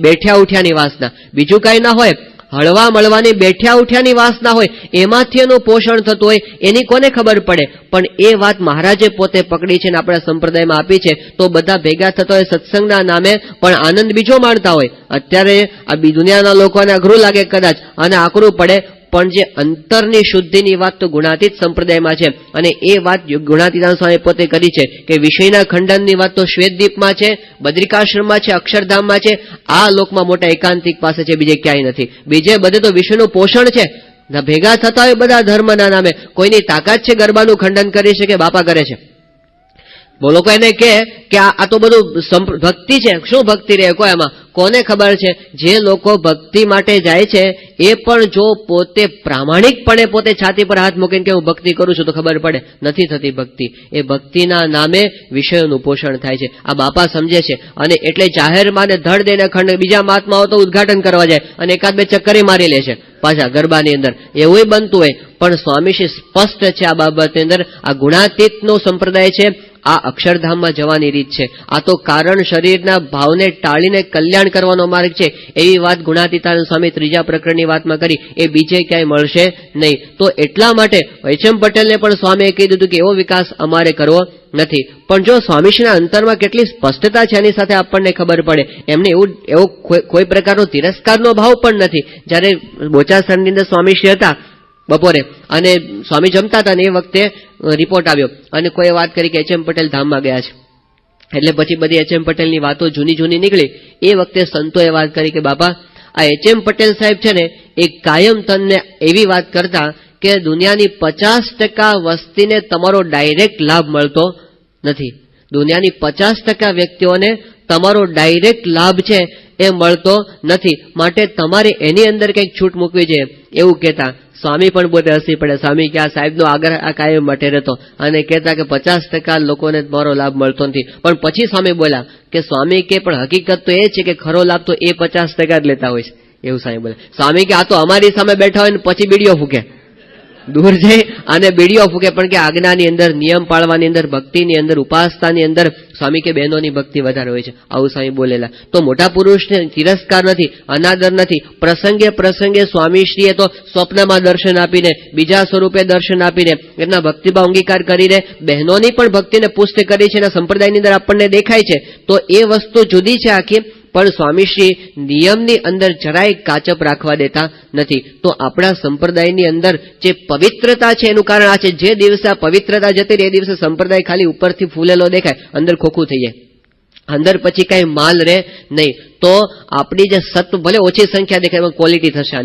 બેઠ્યા ઉઠ્યાની વાસના. બીજું કઈ ના હોય, હળવા મળવાની બેઠ્યા ઉઠ્યાની વાસના હોય, એમાંથી એનું પોષણ થતું હોય, એની કોને ખબર પડે? પણ એ વાત મહારાજે પોતે પકડી છે ને આપણા સંપ્રદાયમાં આપી છે. તો બધા ભેગા થતા હોય સત્સંગના નામે, પણ આનંદ બીજો માણતા હોય. અત્યારે આ દુનિયાના લોકોને અઘરું લાગે કદાચ અને આકરું પડે, પણ જે અંતરની શુદ્ધિની વાત તો ગુણાતીત સંપ્રદાયમાં છે, અને એ વાત ગુણાતીતાન સ્વામી પોતે કરી છે કે વિષયના ખંડનની વાત તો શ્વેતદીપમાં છે, બદ્રિકાશ્રમમાં છે, અક્ષરધામમાં છે, આ લોકમાં મોટા એકાંતિક પાસે છે, બીજે ક્યાંય નથી. બીજે બધે તો વિષયનું પોષણ છે. ભેગા થતા હોય બધા ધર્મના નામે, કોઈની તાકાત છે ગરબાનું ખંડન કરી શકે? બાપા કરે છે. બોલો કોઈને કે આ તો બધું ભક્તિ છે, શું ભક્તિ રહે કોઈ એમાં? કોને ખબર છે? જે લોકો ભક્તિ માટે જાય છે એ પણ જો પોતે પ્રામાણિકપણે પોતે છાતી પર હાથ મૂકીને કે હું ભક્તિ કરું છું તો ખબર પડે નથી થતી ભક્તિ. એ ભક્તિના નામે વિષયોનું પોષણ થાય છે. આ બાપા સમજે છે, અને એટલે જાહેરમાં ને ધડ દઈને ખંડ બીજા મહાત્માઓ તો ઉદઘાટન કરવા જાય અને એકાદ બે ચક્કરે મારી લે છે પાછા ગરબાની અંદર, એવું બનતું હોય. પણ સ્વામીશ્રી સ્પષ્ટ છે આ બાબતની અંદર. આ ગુણાતીતનો સંપ્રદાય છે, આ અક્ષરધામમાં જવાની રીત છે. આ તો કારણ શરીરના ભાવને ટાળીને કલ્યાણ કરવાનો માર્ગ છે, એવી વાત ગુણાતીતાનંદ સ્વામી ત્રીજા પ્રકરણની વાતમાં કરી. એ બીજે ક્યાંય મળશે નહીં. તો એટલા માટે એચ.એમ. પટેલને પણ સ્વામીએ કહી દીધું કે એવો વિકાસ અમારે કરવો નથી. પણ જો સ્વામીશ્રીના અંતરમાં કેટલી સ્પષ્ટતા છે એની સાથે આપણને ખબર પડે. એમને એવો કોઈ પ્રકારનો તિરસ્કારનો ભાવ પણ નથી. જ્યારે બોચાસણની અંદર સ્વામીશ્રી હતા બપોરે, અને સ્વામી જમતા હતા, ને એ વખતે રિપોર્ટ આવ્યો અને કોઈ વાત કરી કે એચ.એમ. પટેલ ધામમાં ગયા છે. એટલે પછી બધી એચ.એમ. પટેલની વાતો જૂની નીકળી. એ વખતે સંતોએ વાત કરી કે બાપા, આ એચ.એમ. પટેલ સાહેબ છે ને એ કાયમ તમને એવી વાત કરતા કે દુનિયાની 50% વસ્તીને તમારો ડાયરેક્ટ લાભ મળતો નથી. દુનિયાની 50% વ્યક્તિઓને તમારો ડાયરેક્ટ લાભ છે એ મળતો નથી, માટે તમારે એની અંદર કંઈક છૂટ મૂકવી જોઈએ, એવું કહેતા. સ્વામી પણ પોતે હસી પડે. સ્વામી કે આ સાહેબનો આગ્રહ આ કાયમ માટે રહેતો, અને કહેતા કે 50% લોકોને મારો લાભ મળતો નથી. પણ પછી સ્વામી બોલ્યા કે સ્વામી કે પણ હકીકત તો એ છે કે ખરો લાભ તો એ 50% જ લેતા હોય છે, એવું સ્વામી બોલે. સ્વામી કે આ તો અમારી સામે બેઠા હોય ને પછી બીડીઓ ફૂકે, દૂર જઈ અને બીડીઓ ફૂકે. પણ કે આજ્ઞાની અંદર, નિયમ પાળવાની અંદર, ભક્તિની અંદર, ઉપાસનાની અંદર સ્વામી કે બહેનોની ભક્તિ વધારે હોય છે, આવું સ્વામી બોલેલા. તો મોટા પુરુષને તિરસ્કાર નથી, અનાદર નથી. પ્રસંગે પ્રસંગે સ્વામીશ્રીએ તો સ્વપ્નમાં દર્શન આપીને, બીજા સ્વરૂપે દર્શન આપીને એમના ભક્તિભાવ અંગીકાર કરીને બહેનોની પણ ભક્તિને પુષ્ટ કરી છે. એના સંપ્રદાયની અંદર આપણને દેખાય છે. તો એ વસ્તુ જુદી છે આખી. પણ સ્વામીશ્રી નિયમની અંદર જરાય કાચપ રાખવા દેતા નથી. તો આપણા સંપ્રદાયની અંદર જે પવિત્રતા છે એનું કારણ આ છે, જે દિવસે આ પવિત્રતા જતી રહે એ દિવસે સંપ્રદાય ખાલી ઉપરથી ફૂલેલો દેખાય, અંદર ખોખું થઈ જાય, અંદર પછી કઈ માલ રહે નહીં. તો આપણી જે સત્વ ભલે ઓછી સંખ્યા દેખાય, એમાં ક્વોલિટી થશે.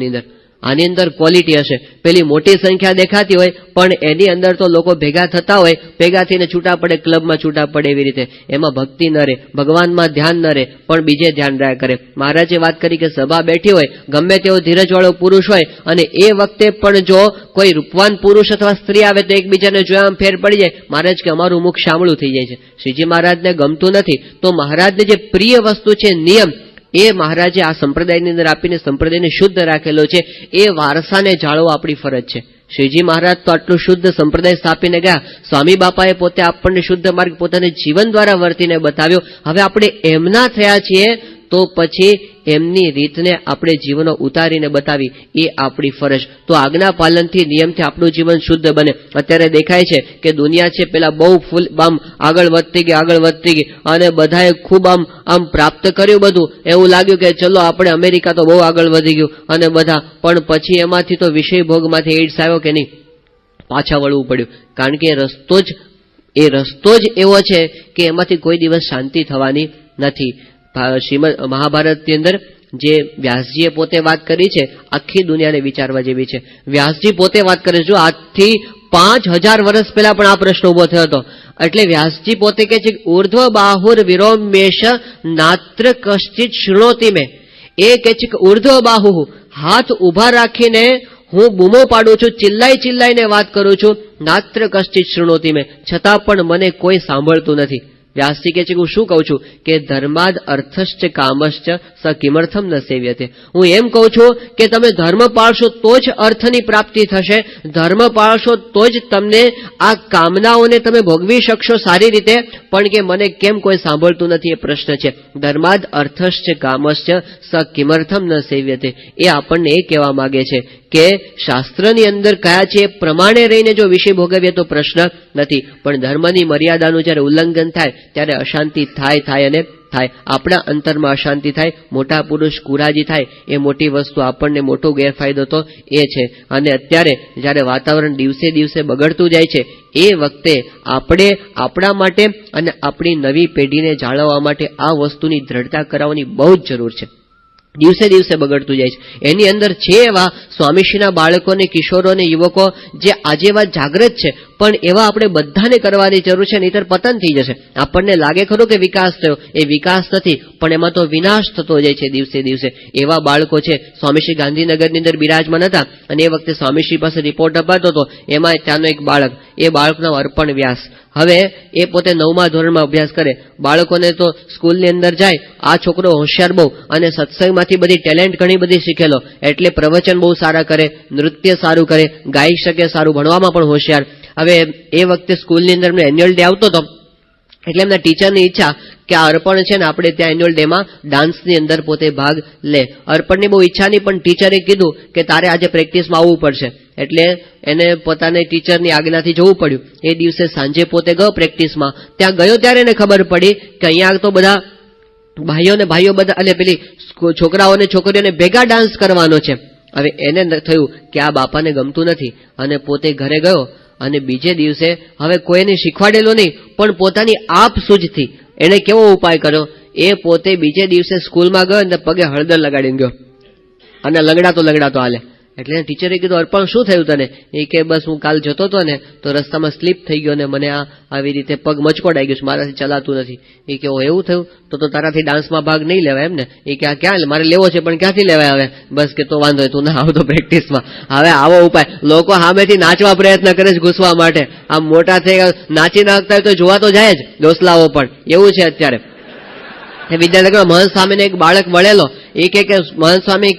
આની અંદર ક્વોલિટી હશે. પેલી મોટી સંખ્યા દેખાતી હોય પણ એની અંદર તો લોકો ભેગા થતા હોય, ભેગા થઈને છૂટા પડે, ક્લબમાં છૂટા પડે, એવી રીતે એમાં ભક્તિ ન રહે, ભગવાનમાં ધ્યાન ન રહે, પણ બીજે ધ્યાન રહ્યા કરે. મહારાજે વાત કરી કે સભા બેઠી હોય, ગમે તેવો ધીરજવાળો પુરુષ હોય, અને એ વખતે પણ જો કોઈ રૂપવાન પુરુષ અથવા સ્ત્રી આવે તો એકબીજાને જોયા ફેર પડી જાય. મહારાજ કે અમારું મુખ શામળું થઈ જાય છે. શ્રીજી મહારાજને ગમતું નથી. તો મહારાજને જે પ્રિય વસ્તુ છે નિયમ, એ મહારાજે આ સંપ્રદાયની અંદર આપીને સંપ્રદાયને શુદ્ધ રાખેલો છે. એ વારસાને જાળવો આપણી ફરજ છે. શ્રીજી મહારાજ તો આટલું શુદ્ધ સંપ્રદાય સ્થાપીને ગયા, સ્વામી બાપાએ પોતે આપણને શુદ્ધ માર્ગ પોતાને જીવન દ્વારા વર્તીને બતાવ્યો. હવે આપણે એમના થયા છીએ તો પછી એમની રીતને આપણે જીવનો ઉતારીને બતાવી એ આપણી ફરજ. તો આજ્ઞા પાલનથી નિયમથી આપણું જીવન શુદ્ધ બને. અત્યારે દેખાય છે કે દુનિયા છે પેલા બહુ ફૂલ આમ આગળ વધતી ગઈ અને બધાએ ખૂબ આમ પ્રાપ્ત કર્યું બધું. એવું લાગ્યું કે ચલો આપણે અમેરિકા તો બહુ આગળ વધી ગયું અને બધા, પણ પછી એમાંથી તો વિષય ભોગમાંથી એડ્સ આવ્યો કે નહીં, પાછા વળવું પડ્યું. કારણ કે એ રસ્તો જ એવો છે કે એમાંથી કોઈ દિવસ શાંતિ થવાની નથી. શ્રીમદ મહાભારતની અંદર જે વ્યાસજીએ પોતે વાત કરી છે આખી દુનિયાને વિચારવા જેવી છે. વ્યાસજી પોતે વાત કરે છે, જો આજથી 5000 વર્ષ પહેલા પણ આ પ્રશ્ન ઉભો થયો હતો. એટલે વ્યાસજી પોતે કહે છે ઉર્ધ્વ બાહુર વિરોમેશ નાત્ર કશ્ચિત શૃણોતિ મેં. એ કહે છે કે ઉર્ધ્વ બાહુ, હાથ ઉભા રાખીને હું બૂમો પાડું છું, ચિલ્લાઈને વાત કરું છું, નાત્ર કશ્ચિત શૃણોતિ મેં, છતાં પણ મને કોઈ સાંભળતું નથી. વ્યાસજી કહે છે કે હું શું કહું છું કે ધર્માદ અર્થશ્ચ કામશ્ચ સ કિમર્થમ ન સેવ્યતે. હું એમ કહું છું કે તમે ધર્મ પાળશો તો જ અર્થની પ્રાપ્તિ થશે, ધર્મ પાળશો તો જ તમને આ કામનાઓને તમે ભોગવી શકશો સારી રીતે. પણ કે મને કેમ કોઈ સાંભળતું નથી એ પ્રશ્ન છે. ધર્માદ અર્થશ્ચ કામશ્ચ સ કિમર્થમ ન સેવ્યતે. એ આપણને એ કહેવા માંગે છે કે શાસ્ત્રની અંદર કયા છે એ પ્રમાણે રહીને જો વિષય ભોગવીએ તો પ્રશ્ન નથી, પણ ધર્મની મર્યાદાનું જ્યારે ઉલ્લંઘન થાય ત્યારે અશાંતિ થાય અને થાય. આપણા અંતરમાં અશાંતિ થાય, મોટા પુરુષ કુરાજી થાય, એ મોટી વસ્તુ આપણને મોટો ગેરફાયદો તો એ છે. અને અત્યારે જ્યારે વાતાવરણ દિવસે દિવસે બગડતું જાય છે એ વખતે આપણે આપણા માટે અને આપણી નવી પેઢીને જાળવવા માટે આ વસ્તુની દ્રઢતા કરાવવાની બહુ જ જરૂર છે. દિવસે દિવસે બગડતું જાય છે. એની અંદર છે એવા સ્વામીશ્રીના બાળકોને, કિશોરોને, યુવકો જે આજે એવા જાગૃત છે, પણ એવા આપણે બધાને કરવાની જરૂર છે, નહીંતર પતન થઈ જશે. આપણને લાગે ખરું કે વિકાસ થયો, એ વિકાસ નથી, પણ એમાં તો વિનાશ થતો જાય છે દિવસે દિવસે. એવા બાળકો છે. સ્વામીશ્રી ગાંધીનગરની અંદર બિરાજમાન હતા અને એ વખતે સ્વામીશ્રી પાસે રિપોર્ટ અપાતો હતો. એમાં ત્યાંનો એક બાળક, એ બાળકનો અર્પણ વ્યાસ. હવે એ પોતે 9મા ધોરણમાં અભ્યાસ કરે. બાળકોને તો સ્કૂલની અંદર જાય. આ છોકરો હોશિયાર બહુ અને સત્સંગમાંથી બધી ટેલેન્ટ ઘણી બધી શીખેલો, એટલે પ્રવચન બહુ સારા કરે, નૃત્ય સારું કરે, ગાઈ શકે સારું, ભણવામાં પણ હોશિયાર. હવે એ વખતે સ્કૂલની અંદર એમનો એન્યુઅલ ડે આવતો હતો, એટલે એમના ટીચરની ઈચ્છા કે આ અર્પણ છે ને આપણે ત્યાં એન્યુઅલ ડેમાં ડાન્સની અંદર પોતે ભાગ લે. અર્પણની બહુ ઈચ્છા નહીં, પણ ટીચરે કીધું કે તારે આજે પ્રેક્ટિસમાં આવવું પડશે. એટલે એને પોતાને ટીચરની આજ્ઞાથી જવું પડ્યું. એ દિવસે સાંજે પોતે ગયો પ્રેક્ટિસમાં. ત્યાં ગયો ત્યારે એને ખબર પડી કે અહીંયા તો બધા ભાઈઓ બધા અને પેલી છોકરાઓને છોકરીઓને ભેગા ડાન્સ કરવાનો છે. હવે એને થયું કે આ બાપાને ગમતું નથી અને પોતે ઘરે ગયો અને બીજે દિવસે હવે કોઈને શીખવાડેલો નહીં, પણ પોતાની આપ સૂઝથી એને કેવો ઉપાય કર્યો, એ પોતે બીજે દિવસે સ્કૂલમાં ગયો અને પગે હળદર લગાડીને ગયો અને લગડાતો હાલે. એટલે ટીચરે કીધું અર્પણ શું થયું તને? એ કે બસ હું કાલ જતો હતો ને તો રસ્તામાં સ્લીપ થઈ ગયો ને મને આવી રીતે પગ મચકોડાઈ ગયો, મારાથી ચલાતું નથી. એ કે એવું થયું તો તારાથી ડાન્સમાં ભાગ નહીં લેવાય એમ ને? એ કે આ ક્યાં મારે લેવો છે પણ ક્યાંથી લેવાય? હવે બસ કે તો વાંધો તું ના આવતો પ્રેક્ટિસમાં. હવે આવો ઉપાય લોકો સામેથી નાચવા પ્રયત્ન કરે છે ઘૂસવા માટે. આમ મોટા થઈ નાચી નાખતા હોય તો જોવા તો જાય જ દોસલાઓ પણ. એવું છે અત્યારે. વિદ્યાનગરમાં મહંત સ્વામીને એક બાળક વળેલો. એ કે મહંત સ્વામી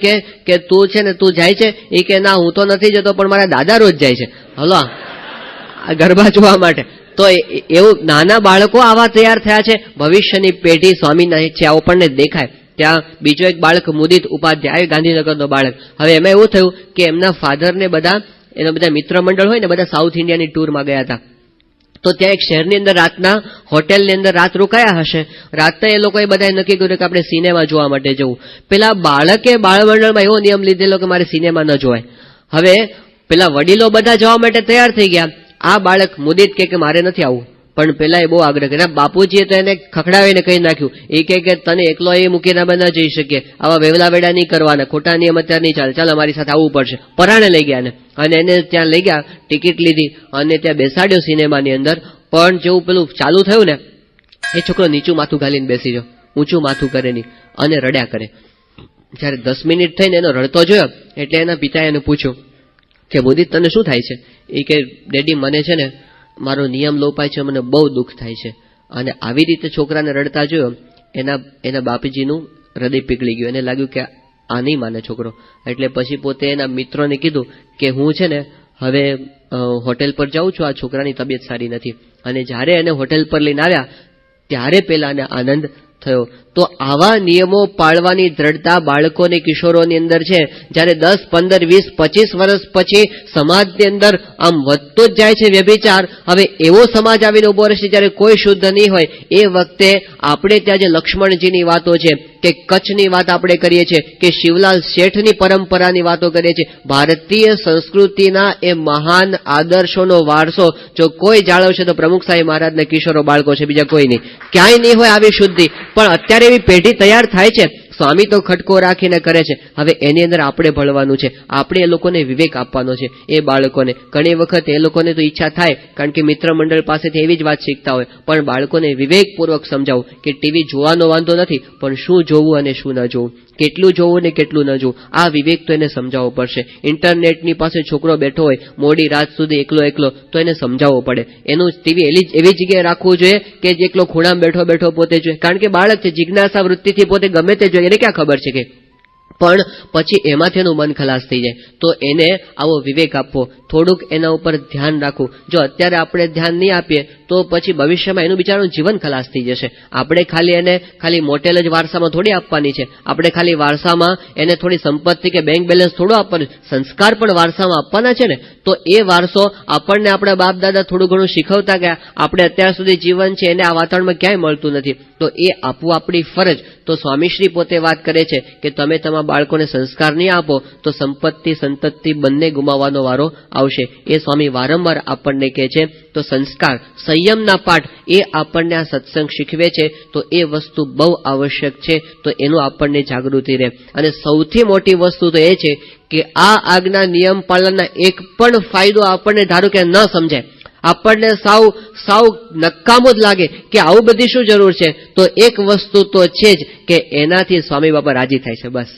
કે તું છે ને તું જાય છે? એ કે ના હું તો નથી જતો, પણ મારા દાદા રોજ જાય છે હલો ગરબા જોવા માટે. તો એવું નાના બાળકો આવા તૈયાર થયા છે. ભવિષ્યની પેઢી સ્વામીના છે આવો આપણને દેખાય. ત્યાં બીજો એક બાળક મુદિત ઉપાધ્યાય ગાંધીનગરનો બાળક. હવે એમાં એવું થયું કે એમના ફાધરને એના બધા મિત્ર મંડળ હોય ને બધા સાઉથ ઇન્ડિયાની ટૂરમાં ગયા હતા. તો ત્યાં એક શહેરની અંદર રાતના હોટેલની અંદર રાત રોકાયા હશે. રાતે એ લોકોએ બધાએ નક્કી કર્યું કે આપણે સિનેમા જોવા માટે જવું. પેલા બાળકે બાળમંડળમાં એવો નિયમ લીધેલો કે મારે સિનેમા ન જોવાય. હવે પેલા વડીલો બધા જવા માટે તૈયાર થઈ ગયા. આ બાળક મુદિત કે મારે નથી આવવું, પણ પેલા એ બહુ આગ્રહ કર્યો. બાપુજીએ તો એને ખખડાવીને કહી નાખ્યું. એ કે તને એકલો એ મૂકીને અમે ન જઈ શકીએ, આવા વેવલા વેડા નહીં કરવાના, ખોટા નિયમ અત્યારે નહીં ચાલે, ચાલ અમારી સાથે આવવું પડશે. પરાણે લઈ ગયા ને અને એને ત્યાં લઈ ગયા, ટિકિટ લીધી અને ત્યાં બેસાડ્યો સિનેમાની અંદર. પણ જેવું પેલું ચાલુ થયું ને એ છોકરો નીચું માથું ઘાલીને બેસી ગયો, ઊંચું માથું કરે નહીં અને રડ્યા કરે. જયારે 10 મિનિટ થઈને એનો રડતો જોયો એટલે એના પિતાએ એને પૂછ્યું કે મુદિત તને શું થાય છે? એ કે ડેડી મને છે ને મારો નિયમ લોપાય છે, મને બહુ દુઃખ થાય છે. અને આવી રીતે છોકરાને રડતા જોયો એના બાપજીનું હૃદય પીગળી ગયું. એને લાગ્યું કે આ નહીં માને છોકરો. એટલે પછી પોતે એના મિત્રોને કીધું કે હું છે ને હવે હોટેલ પર જાઉં છું, આ છોકરાની તબિયત સારી નથી, અને જ્યારે એને હોટેલ પર લઈને આવ્યા ત્યારે પેલાને આનંદ થયો. તો આવા નિયમો પાળવાની દ્રઢતા બાળકોને કિશોરોની અંદર છે. જ્યારે 10, 15, 20, 25 વર્ષ પછી સમાજની અંદર આમ વધતો જ જાય છે વ્યભિચાર. હવે એવો સમાજ આવીને ઉભો રહેશે જ્યારે કોઈ શુદ્ધ નહીં હોય. એ વખતે આપણે ત્યાં જે લક્ષ્મણજીની વાતો છે કે કચ્છની વાત આપણે કરીએ છીએ, કે શિવલાલ શેઠની પરંપરાની વાતો કરીએ છીએ, ભારતીય સંસ્કૃતિના એ મહાન આદર્શોનો વારસો જો કોઈ જાળવશે તો પ્રમુખ સાહેબ મહારાજના કિશોરો બાળકો છે, બીજા કોઈ નહીં. ક્યાંય નહીં હોય આવી શુદ્ધિ. પણ અત્યારે એવી પેઢી તૈયાર થાય છે. સ્વામી તો ખટકો રાખીને કરે છે. હવે એની અંદર આપણે ભળવાનું છે. આપણે એ લોકોને વિવેક આપવાનો છે. એ બાળકોને ઘણી વખત એ લોકોને તો ઈચ્છા થાય, કારણ કે મિત્ર મંડળ પાસેથી એવી જ વાત શીખતા હોય, પણ બાળકોને વિવેકપૂર્વક સમજાવું કે ટીવી જોવાનો વાંધો નથી, પણ શું જોવું અને શું ન જોવું, કેટલું જોવું ને કેટલું ન જોવું, આ વિવેક તો એને સમજાવવો પડશે. ઇન્ટરનેટની પાસે છોકરો બેઠો હોય મોડી રાત સુધી એકલો તો એને સમજાવવો પડે. એનું ટીવી એવી જગ્યાએ રાખવું જોઈએ કે જે એકલો ખૂણામાં બેઠો બેઠો પોતે જોઈએ, કારણ કે બાળક છે, જિજ્ઞાસા વૃત્તિથી પોતે ગમે તે જોઈએ, એને ક્યાં ખબર છે કે. પણ પછી એમાંથી એનું મન ખલાસ થઈ જાય. તો એને આવો વિવેક આપવો, થોડુંક એના ઉપર ધ્યાન રાખવું. જો અત્યારે આપણે ધ્યાન નહીં આપીએ તો પછી ભવિષ્યમાં એનું બિચારાનું જીવન ખલાસ થઈ જશે. આપણે ખાલી મોટેલ જ વારસામાં થોડી આપવાની છે. આપણે ખાલી વારસામાં એને થોડી સંપત્તિ કે બેંક બેલેન્સ થોડું આપવાનું, સંસ્કાર પણ વારસામાં આપવાના છે ને. તો એ વારસો આપણને આપણા બાપ દાદા થોડું ઘણું શીખવતા ગયા. આપણે અત્યાર સુધી જીવન છે એને આ વાતાવરણમાં ક્યાંય મળતું નથી. તો એ આપવું આપણી ફરજ. તો સ્વામીશ્રી પોતે વાત કરે છે કે તમે તમારા બાળકોને સંસ્કાર નહીં આપો તો સંપત્તિ સંતતિ બંને ગુમાવવાનો વારો આવશે. એ સ્વામી વારંવાર આપણને કહે છે. તો સંસ્કાર, સંયમના પાઠ એ આપણને આ સત્સંગ શીખવે છે. તો એ વસ્તુ બહુ આવશ્યક છે. તો એનું આપણને જાગૃતિ રહે. અને સૌથી મોટી વસ્તુ તો એ છે કે આ આજ્ઞા નિયમ પાલનના એક પણ ફાયદો આપણને ધારો કે ન સમજાય, આપણને સાવ નકામો જ લાગે કે આવું બધી શું જરૂર છે, તો એક વસ્તુ તો છે જ કે એનાથી સ્વામી બાપા રાજી થાય છે. બસ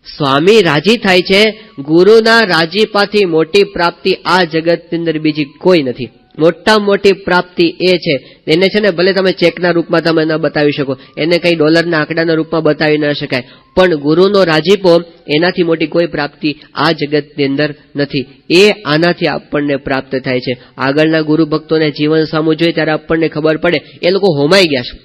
સ્વામી રાજી થાય છે. ગુરુના રાજીપાથી મોટી પ્રાપ્તિ આ જગતની અંદર બીજી કોઈ નથી. મોટામાં મોટી પ્રાપ્તિ એ છે. એને છે ને ભલે તમે ચેકના રૂપમાં તમે ન બતાવી શકો, એને કઈ ડોલરના આંકડાના રૂપમાં બતાવી ન શકાય, પણ ગુરુનો રાજીપો એનાથી મોટી કોઈ પ્રાપ્તિ આ જગતની અંદર નથી. એ આનાથી આપણને પ્રાપ્ત થાય છે. આગળના ગુરુ ભક્તોને જીવન સામું જોઈએ ત્યારે આપણને ખબર પડે એ લોકો હોમાઈ ગયા છે.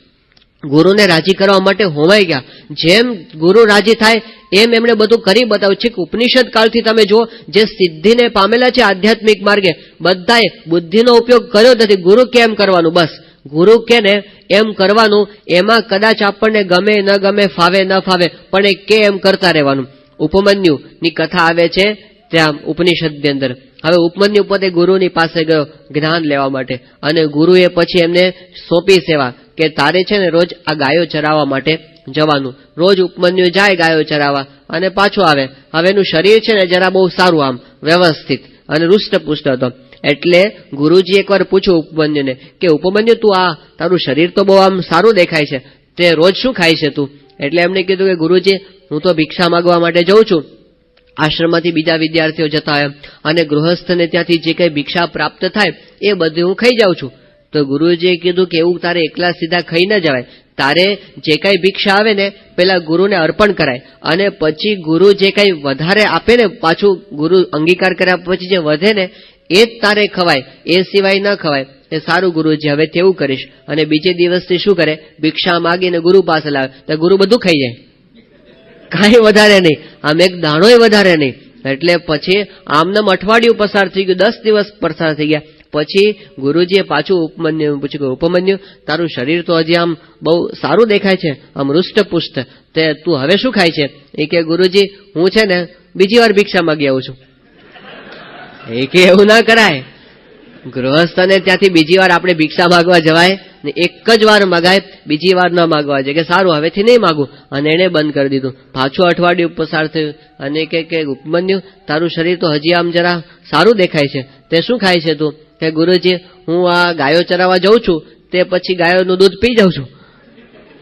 ગુરુને રાજી કરવા માટે હોમાઈ ગયા. જેમ ગુરુ રાજી થાય એમ એમણે બધું કરી બતાવ્યું છે. ઉપનિષદ કાળથી તમે જુઓ, જે સિદ્ધિને પામેલા છે આધ્યાત્મિક માર્ગે, બધાએ બુદ્ધિનો ઉપયોગ કર્યો નથી. ગુરુ કેમ કરવાનું, બસ ગુરુ કે ને એમ કરવાનું. એમાં કદાચ આપણને ગમે ન ગમે, ફાવે ન ફાવે, પણ એ કે એમ કરતા રહેવાનું. ઉપમન્યુની કથા આવે છે ત્યાં ઉપનિષદની અંદર. હવે ઉપમન્યુ પોતે ગુરુની પાસે ગયો જ્ઞાન લેવા માટે, અને ગુરુએ પછી એમને સોંપી સેવા કે તારે છે ને રોજ આ ગાયો ચરાવવા માટે જવાનું. રોજ ઉપમન્યુ જાય ગાયો ચરાવવા અને પાછો આવે. હવે એનું શરીર છે ને જરા બહુ સારું, આમ વ્યવસ્થિત અને રૂષ્ટપુષ્ટ હતો. એટલે ગુરુજી એકવાર પૂછ્યું ઉપમન્યુને કે ઉપમન્યુ તું આ તારું શરીર તો બહુ આમ સારું દેખાય છે, તે રોજ શું ખાય છે તું? એટલે એમણે કીધું કે ગુરુજી હું તો ભિક્ષા માંગવા માટે જઉં છું. આશ્રમમાંથી બીજા વિદ્યાર્થીઓ જતા હોય અને ગૃહસ્થને ત્યાંથી જે કંઈ ભિક્ષા પ્રાપ્ત થાય એ બધું હું ખાઈ જાઉં છું. તો ગુરુજીએ કીધું કે એવું તારે એકલા સીધા ખાઈ ન જવાય. તારે જે કાંઈ ભિક્ષા આવે ને પેલા ગુરુને અર્પણ કરાય, અને પછી ગુરુ જે કાંઈ વધારે આપે ને, પાછું ગુરુ અંગીકાર કર્યા પછી જે વધે ને એ જ તારે ખવાય, એ સિવાય ન ખવાય. એ સારું ગુરુજી, હવે તેવું કરીશ. અને બીજે દિવસથી શું કરે, ભિક્ષા માગીને ગુરુ પાસે લાવે તો ગુરુ બધું ખાઈ જાય, કાંઈ વધારે નહીં, આમ એક દાણોય વધારે નહીં. એટલે પછી આમનામ અઠવાડિયું પસાર થઈ ગયું, 10 દિવસ પસાર થઈ ગયા. પછી ગુરુજીએ પાછું ઉપમન્યુ પૂછ્યું કે ઉપમન્યુ તારું શરીર તો હજી આમ બહુ સારું દેખાય છે, આમ રૂષ્ટપુષ્ટ, તે તું હવે શું ખાય છે? એ કે ગુરુજી હું છે ને બીજી વાર ભિક્ષા માગી આવું છું. એ કે એવું ના કરાય, ગૃહસ્થને ત્યાંથી બીજી વાર આપણે ભિક્ષા માગવા જવાય ને? એક જ વાર મગાય, બીજી વાર ન માગવા જાય કે સારું હવેથી નહીં માગું, અને એને બંધ કરી દીધું. પાછું અઠવાડિયું પસાર થયું અને કે ઉપમન્યુ તારું શરીર તો હજી આમ જરા સારું દેખાય છે, તે શું ખાય છે તું? કે ગુરુજી હું આ ગાયો ચરાવવા જાઉં છું, તે પછી ગાયોનું દૂધ પી જાઉં છું.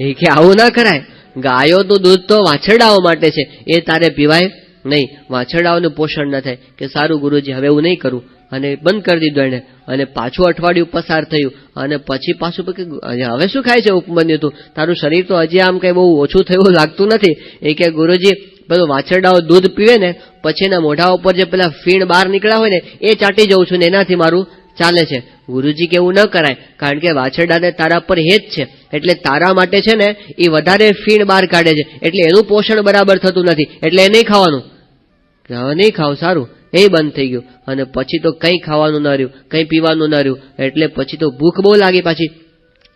એ કે આવું ના કરાય, ગાયોનું દૂધ તો વાછરડાઓ માટે છે, એ તારે પીવાય નહીં, વાછરડાઓનું પોષણ ન થાય. કે સારું ગુરુજી હવે એવું નહીં કરું, અને બંધ કરી દીધું એને. અને પાછું અઠવાડિયું પસાર થયું અને પછી પાછું હવે શું ખાય છે ઉપમન્યુ તું? તારું શરીર તો હજી આમ કઈ બહુ ઓછું થયું લાગતું નથી. એ કે ગુરુજી પેલું વાછરડાઓ દૂધ પીવે ને પછી એના મોઢા ઉપર જે પેલા ફીણ બહાર નીકળ્યા હોય ને એ ચાટી જઉં છું ને એનાથી મારું ચાલે છે. ગુરુજી કે એવું ન કરાય, કારણ કે વાછરડાને તારા પર હેત છે એટલે તારા માટે છે ને એ વધારે ફીણ બહાર કાઢે છે, એટલે એનું પોષણ બરાબર થતું નથી, એટલે એ નહીં ખાવાનું. હવે નહીં ખાવ, સારું. એ બંધ થઈ ગયું અને પછી તો કંઈ ખાવાનું ન રહ્યું, કંઈ પીવાનું ન રહ્યું, એટલે પછી તો ભૂખ બહુ લાગી પાછી.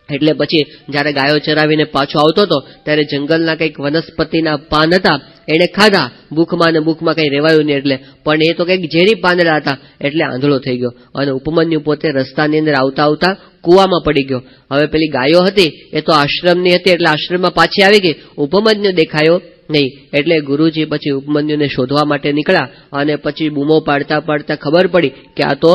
એટલે પછી જ્યારે ગાયો ચરાવીને પાછો આવતો હતો ત્યારે જંગલના કંઈક વનસ્પતિના પાન હતા, એને ખાધા. ભૂખમાં ને ભૂખમાં કંઈ રહેવાયું નહીં, એટલે પણ એ તો કંઈક ઝેરી પાંદડા હતા એટલે આંધળો થઈ ગયો. અને ઉપમન્યુ પોતે રસ્તાની અંદર આવતા આવતા કૂવામાં પડી ગયો. હવે પેલી ગાયો હતી એ તો આશ્રમની હતી એટલે આશ્રમમાં પાછી આવી ગઈ. ઉપમન્યુ દેખાયો નહીં, એટલે ગુરુજી પછી ઉપમન્યુને શોધવા માટે નીકળ્યા અને પછી બૂમો પાડતા પાડતા ખબર પડી કે આ તો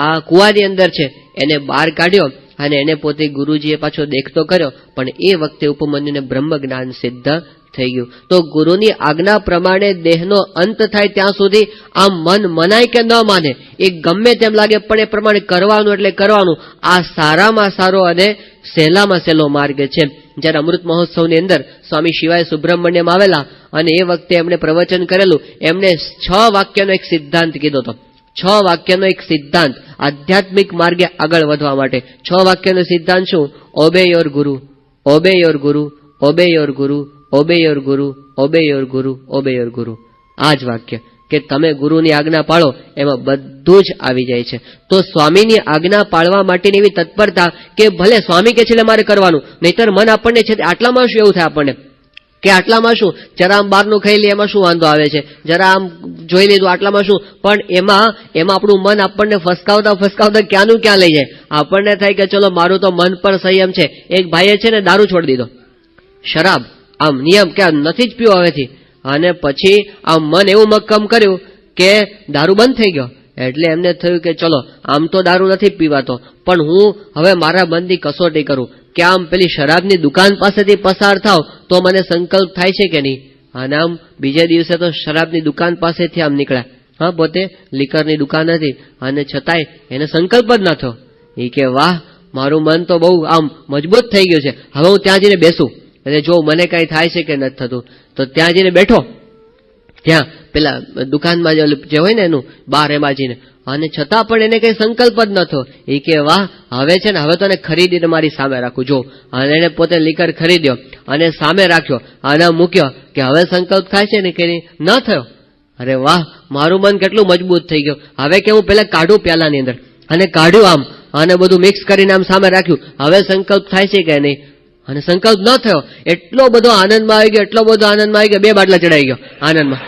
આ કૂવાની અંદર છે. એને બહાર કાઢ્યો અને એને પોતે ગુરુજીએ પાછો દેખતો કર્યો, પણ એ વખતે ઉપમન્યુને બ્રહ્મ જ્ઞાન સિદ્ધ થઈ ગયું. તો ગુરુની આજ્ઞા પ્રમાણે દેહનો અંત થાય ત્યાં સુધી આ મન મનાય કે ન માને, એ ગમે તેમ લાગે પણ એ પ્રમાણે કરવાનું એટલે કરવાનું. આ સારામાં સારો અને સહેલામાં સહેલો માર્ગ છે. જ્યારે અમૃત મહોત્સવની અંદર સ્વામી શિવાય સુબ્રહ્મણ્યમ આવેલા અને એ વખતે એમણે પ્રવચન કરેલું, એમણે 6 વાક્યનો એક સિદ્ધાંત કીધો હતો. 6 વાક્યનો એક સિદ્ધાંત આધ્યાત્મિક માર્ગે આગળ વધવા માટે. 6 વાક્યનો સિદ્ધાંત શું? ઓબે યોર ગુરુ, ઓબે યોર ગુરુ, ઓબે યોર ગુરુ, ઓબે યોર ગુરુ, ઓબે યોર ગુરુ, ઓબે યોર ગુરુ. આ જ વાક્ય કે તમે ગુરુની આજ્ઞા પાળો, એમાં બધું જ આવી જાય છે. તો સ્વામીની આજ્ઞા પાળવા માટેની એવી તત્પરતા કે ભલે સ્વામી કે છે એટલે મારે કરવાનું, નહીતર મન આપણને છે આટલામાં શું એવું થાય આપણને કે આટલામાં શું, જરા આમ બહારનું ખાઈ લે એમાં શું વાંધો આવે છે, જરા આમ જોઈ લીધું આટલામાં શું, પણ એમાં આપણું મન આપણને ફસકાવતા ફસકાવતા ક્યાંનું ક્યાં લઈ જાય. આપણને થાય કે ચલો મારું તો મન પર સંયમ છે. એક ભાઈએ છે ને દારૂ છોડી દીધો, શરાબ આમ નિયમ કે નથી જ પીવો હવેથી, અને પછી આમ મન એવું મક્કમ કર્યું કે દારૂ બંધ થઈ ગયો. એટલે એમને થયું કે ચલો આમ તો દારૂ નથી પીવાતો, પણ હું હવે મારા મનની કસોટી કરું કે આમ પેલી શરાબની દુકાન પાસેથી પસાર થાવ તો મને સંકલ્પ થાય છે કે નહીં. અને આમ બીજે દિવસે તો શરાબની દુકાન પાસેથી આમ નીકળ્યા. હા, પોતે લીકરની દુકાન હતી અને છતાંય એને સંકલ્પ જ ન થયો. એ કે વાહ, મારું મન તો બહુ આમ મજબૂત થઈ ગયું છે, હવે હું ત્યાં જઈને બેસું એટલે જો મને કઈ થાય છે કે નથી થતું. તો ત્યાં જઈને બેઠો, ત્યાં પેલા દુકાનમાં જે હોય ને એનું બહાર એમાં જઈને, અને છતાં પણ એને કઈ સંકલ્પ જ ન થયો. એ કે વાહ, હવે છે ને હવે તો એને ખરીદીને મારી સામે રાખું જો. અને એને પોતે લીકર ખરીદ્યો અને સામે રાખ્યો અને મૂક્યો કે હવે સંકલ્પ થાય છે ને કે ન થયો. અરે વાહ, મારું મન કેટલું મજબૂત થઈ ગયું. હવે કે હું પેલા કાઢું પ્યાલાની અંદર અને કાઢ્યું આમ અને બધું મિક્સ કરીને આમ સામે રાખ્યું, હવે સંકલ્પ થાય છે કે નહીં, અને સંકલ્પ ન થયો. એટલો બધો આનંદમાં આવી ગયો, એટલો બધો આનંદમાં આવી ગયો, 2 બાટલા ચડાઈ ગયો આનંદમાં.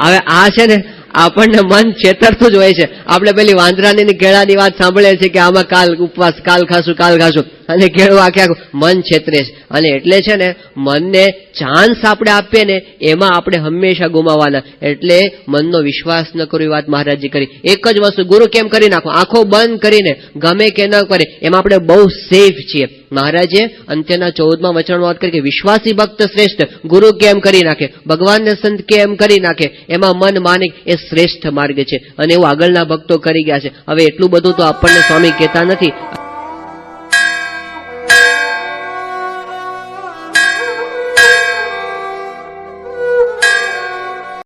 હવે આ છે ને આપણને મન છેતરતું જ હોય છે. આપણે પેલી વાંદરાની કેળાની વાત સાંભળીએ છીએ કે આમાં કાલ ઉપવાસ, કાલ ખાશું અને કેળું આખે આખું મન છેતરે છે. અને એટલે છે ને મનને ચાન્સ આપણે આપીએ ને એમાં આપણે હંમેશા ગુમાવાના. એટલે મનનો વિશ્વાસ ન કરવો, એ વાત મહારાજજી કરી. એક જ વસ્તુ ગુરુ કેમ કરી નાખો, આંખો બંધ કરીને ગમે કે ન કરે, એમાં આપણે બહુ સેફ છીએ. મહારાજે અંત્યના 14મા વચનમાં વાત કરી કે વિશ્વાસી ભક્ત શ્રેષ્ઠ, ગુરુ કેમ કરી નાખે, ભગવાનને સંત કેમ કરી નાખે, એમાં મન માનિક એ શ્રેષ્ઠ માર્ગ છે. અને એવું આગળના ભક્તો કરી ગયા છે. હવે એટલું બધું તો આપણને સ્વામી કહેતા નથી.